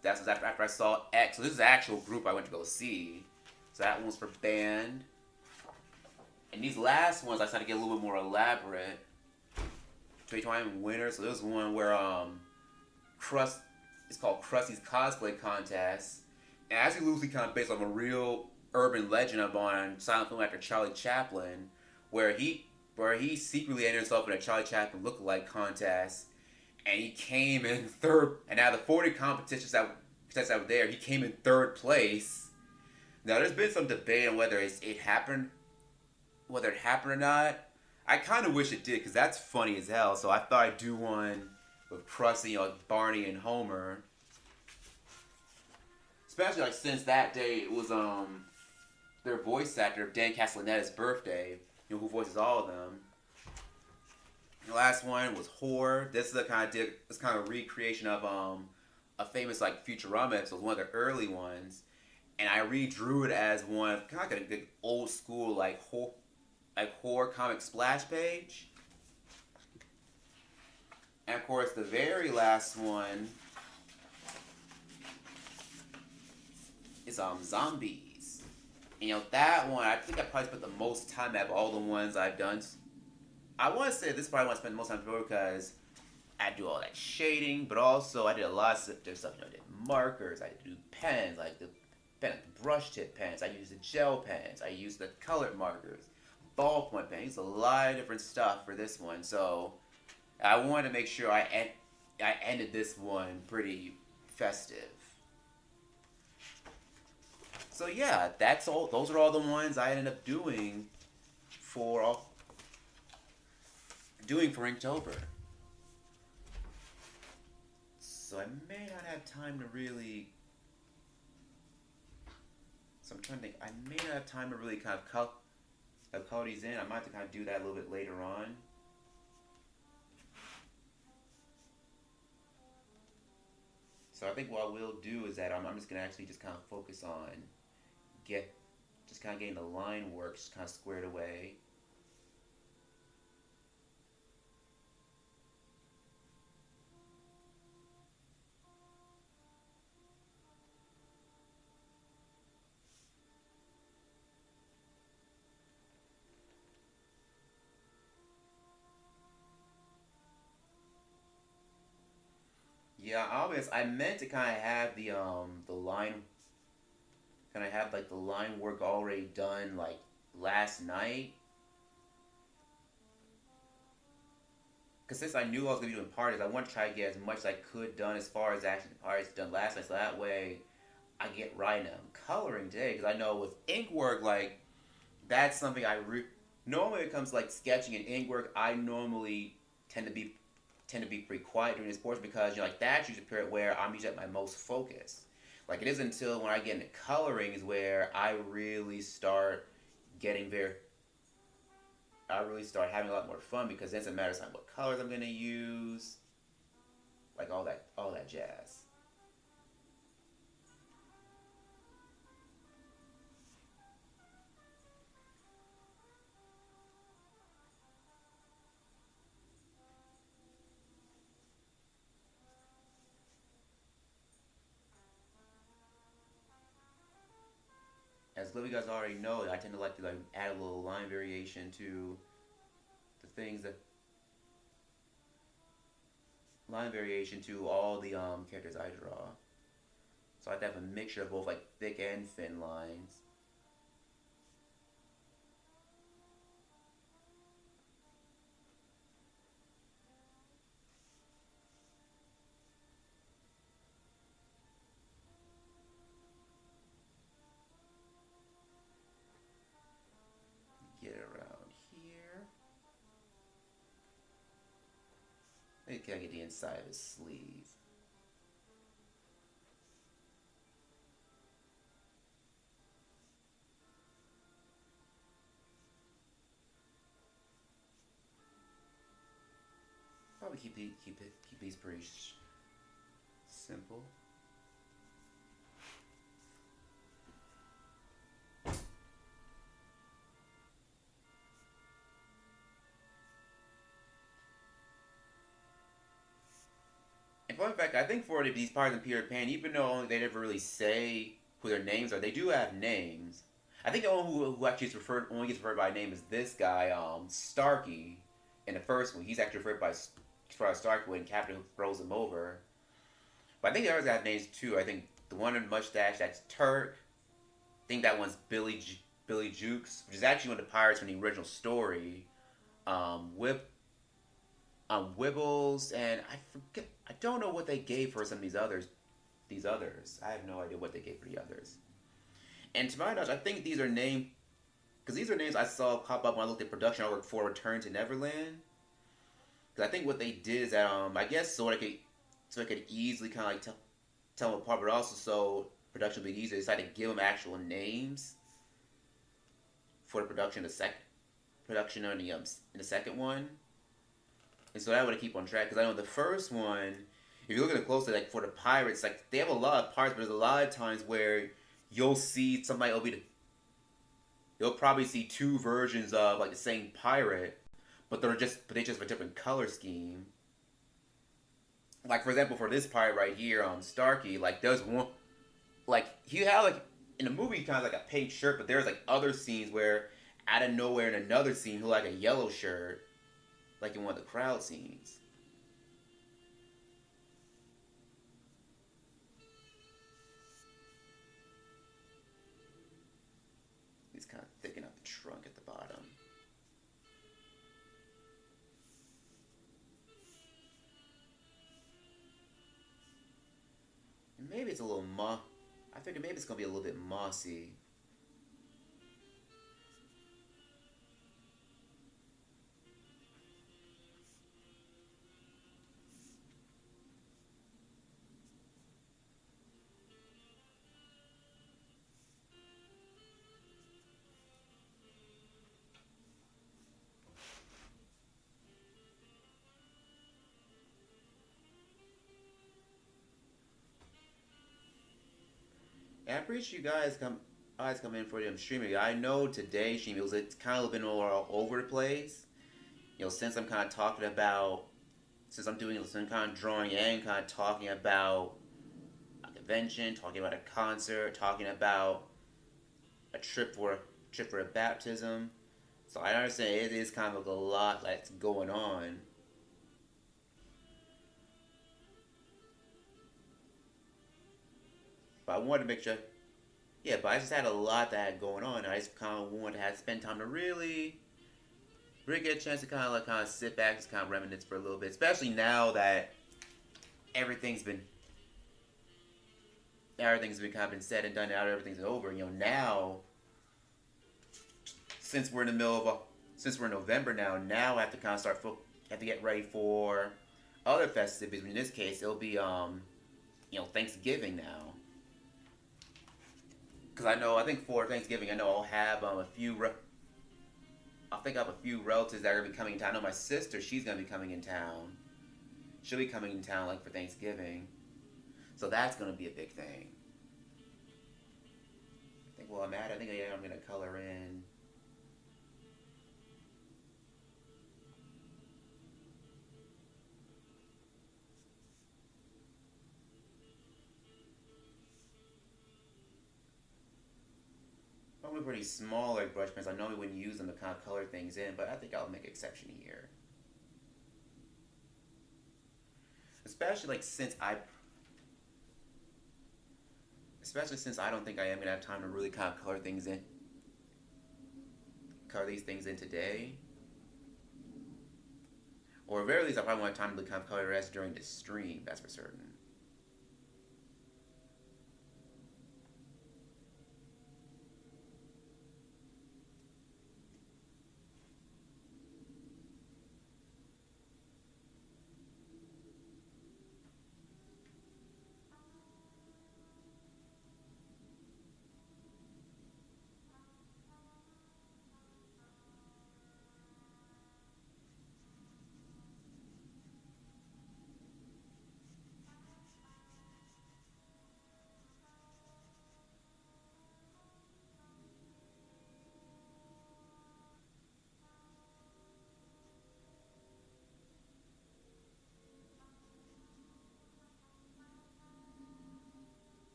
that's after I saw X. So this is the actual group I went to go see. So that one was for band. And these last ones I started to get a little bit more elaborate. 2021 winter. So this one where it's called Krusty's Cosplay Contest. And actually loosely kind of based on a real urban legend on silent film actor Charlie Chaplin, where he secretly entered himself in a Charlie Chaplin lookalike contest. And he came in third. And out of the 40 competitions that were there, he came in third place. Now, there's been some debate on whether it happened or not. I kind of wish it did, because that's funny as hell. So I thought I'd do one with Krusty, Barney, and Homer. Especially since that day it was their voice actor Dan Castellaneta's birthday. Who voices all of them. The last one was Horror. This is a kind of recreation of a famous Futurama episode, one of the early ones, and I redrew it as one kind of a good old school horror comic splash page. And of course, the very last one is Zombies. And that one I think I probably spent the most time out of all the ones I've done. I want to say this is probably what I spent the most time for, because I do all that shading, but also I did a lot of different stuff. I did markers, I did pens, the brush tip pens, I used the gel pens, I used the colored markers, ballpoint pens. I used a lot of different stuff for this one, so I wanted to make sure I ended this one pretty festive. So yeah, that's all. Those are all the ones I ended up for for Inktober. So I may not have time to really. So I'm trying to think. I may not have time to really kind of color these in. I might have to kind of do that a little bit later on. So I think what I will do is that I'm just gonna actually just kind of focus on get just kind of getting the line work just kind of squared away. Yeah, obviously I meant to kind of have the line kind of have like the line work already done like last night. Because since I knew I was gonna be doing parties, I want to try to get as much as I could done as far as actually the parties done last night. So that way, I get right now coloring today. Because I know with ink work, like that's something normally when it comes to like sketching and ink work, I normally tend to be tend to be pretty quiet during this portion because like that's usually a period where I'm usually at my most focused. Like it isn't until when I get into coloring is where getting very I really start having a lot more fun because then it's a matter of time what colors I'm gonna use, like all that jazz. As little you guys already know, I tend to like to like add a little line variation to the things that line variation to all the characters I draw. So I have to have a mixture of both like thick and thin lines. Get it around here. Maybe can I get the inside of his sleeve? Probably keep these pretty simple. And fun fact, I think for these parts in Peter Pan, even though they never really say who their names are, they do have names. I think the only who actually is referred only gets referred by name is this guy, Starkey. In the first one, he's actually referred by Starkey when Captain throws him over. But I think the others have names too. I think the one in mustache that's Turk. I think that one's Billy Jukes, which is actually one of the pirates from the original story. Whip Wibbles, and I forget. I don't know what they gave for some of these others. These others, I have no idea what they gave for the others. And to my knowledge, I think these are named because these are names I saw pop up when I looked at production artwork for Return to Neverland. Because I think what they did is that I guess so I could easily kind of like tell them apart, but also so production would be easier. They decided to give them actual names for the production on in the second one. And so that would keep on track because I know the first one, if you look at it closely, like for the pirates, like they have a lot of pirates, but there's a lot of times where you'll see somebody will be, you'll probably see two versions of like the same pirate, but they just have a different color scheme. Like for example, for this pirate right here, Starkey, like there's one, like he had like in the movie kind of like a pink shirt, but there's like other scenes where out of nowhere in another scene he'll like a yellow shirt like in one of the crowd scenes. He's kind of thicking up the trunk at the bottom. And maybe it's a little I figured maybe it's gonna be a little bit mossy. And I appreciate you guys come in for them streaming. I know today stream it's kind of been all over the place. Since I'm kind of talking about since I'm doing some kind of drawing and kind of talking about a convention, talking about a concert, talking about a trip for a baptism. So I understand it is kind of a lot that's going on. But I wanted to make sure. Yeah, but I just had a lot that had going on. I just kind of wanted to have spend time to really get a chance to kind of sit back, just kind of reminisce for a little bit. Especially now that everything's been everything's been kind of been said and done. Now everything's over. Now since we're in the middle of a, since we're in November now, I have to kind of have to get ready for other festivities. In this case, it'll be Thanksgiving now. Because I think for Thanksgiving, I know I'll have I think I have a few relatives that are gonna be coming in town. I know my sister, she's gonna be coming in town. She'll be coming in town like for Thanksgiving, so that's gonna be a big thing. I think well, I think I'm gonna color in. Probably pretty small like brush pens. I normally wouldn't use them to kind of color things in, but I think I'll make an exception here. Especially like especially since I don't think I am gonna have time to really kind of color these things in today. Or at very least, I probably want time to kind of color the rest during the stream. That's for certain.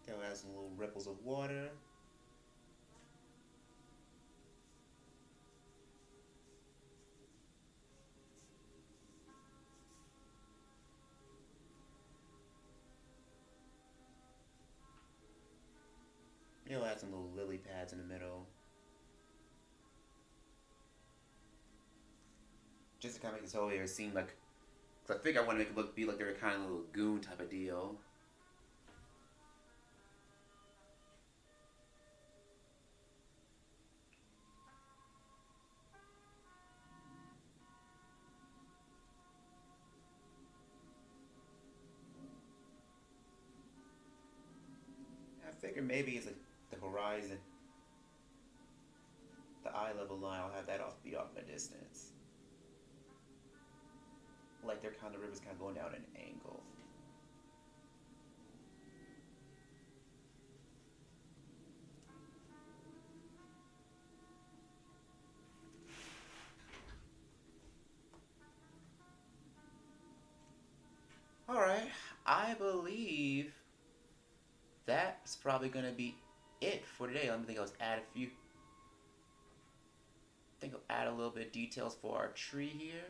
Okay, we'll add some little ripples of water. We'll add some little lily pads in the middle. Just to kind of make this whole area seem like. Because I think I want to make it be like they're a kind of a lagoon type of deal. I figure maybe it's like the horizon, the eye level line. I'll have that be off in a distance. Like they're kind of the river's kind of going down at an angle. All right, I believe that's probably gonna be it for today. Let me think. I'll add a little bit of details for our tree here.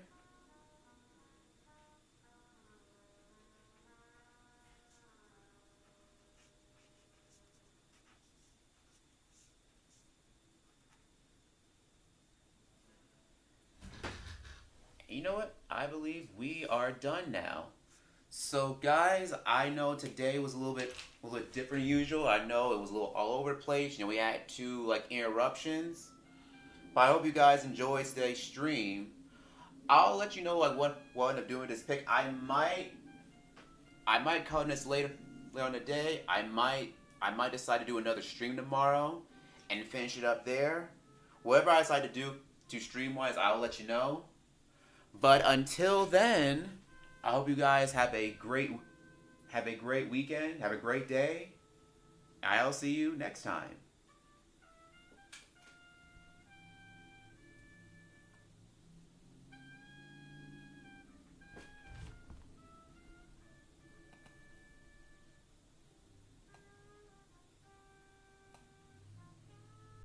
know what? I believe we are done now. So guys, I know today was a little bit different than usual. I know it was a little all over the place. You know, we had two like interruptions. But I hope you guys enjoyed today's stream. I'll let you know like what I end up doing with this pick. I might cut this later on the day. I might decide to do another stream tomorrow and finish it up there. Whatever I decide to do to stream wise, I'll let you know. But until then, I hope you guys have a great weekend, have a great day. I'll see you next time.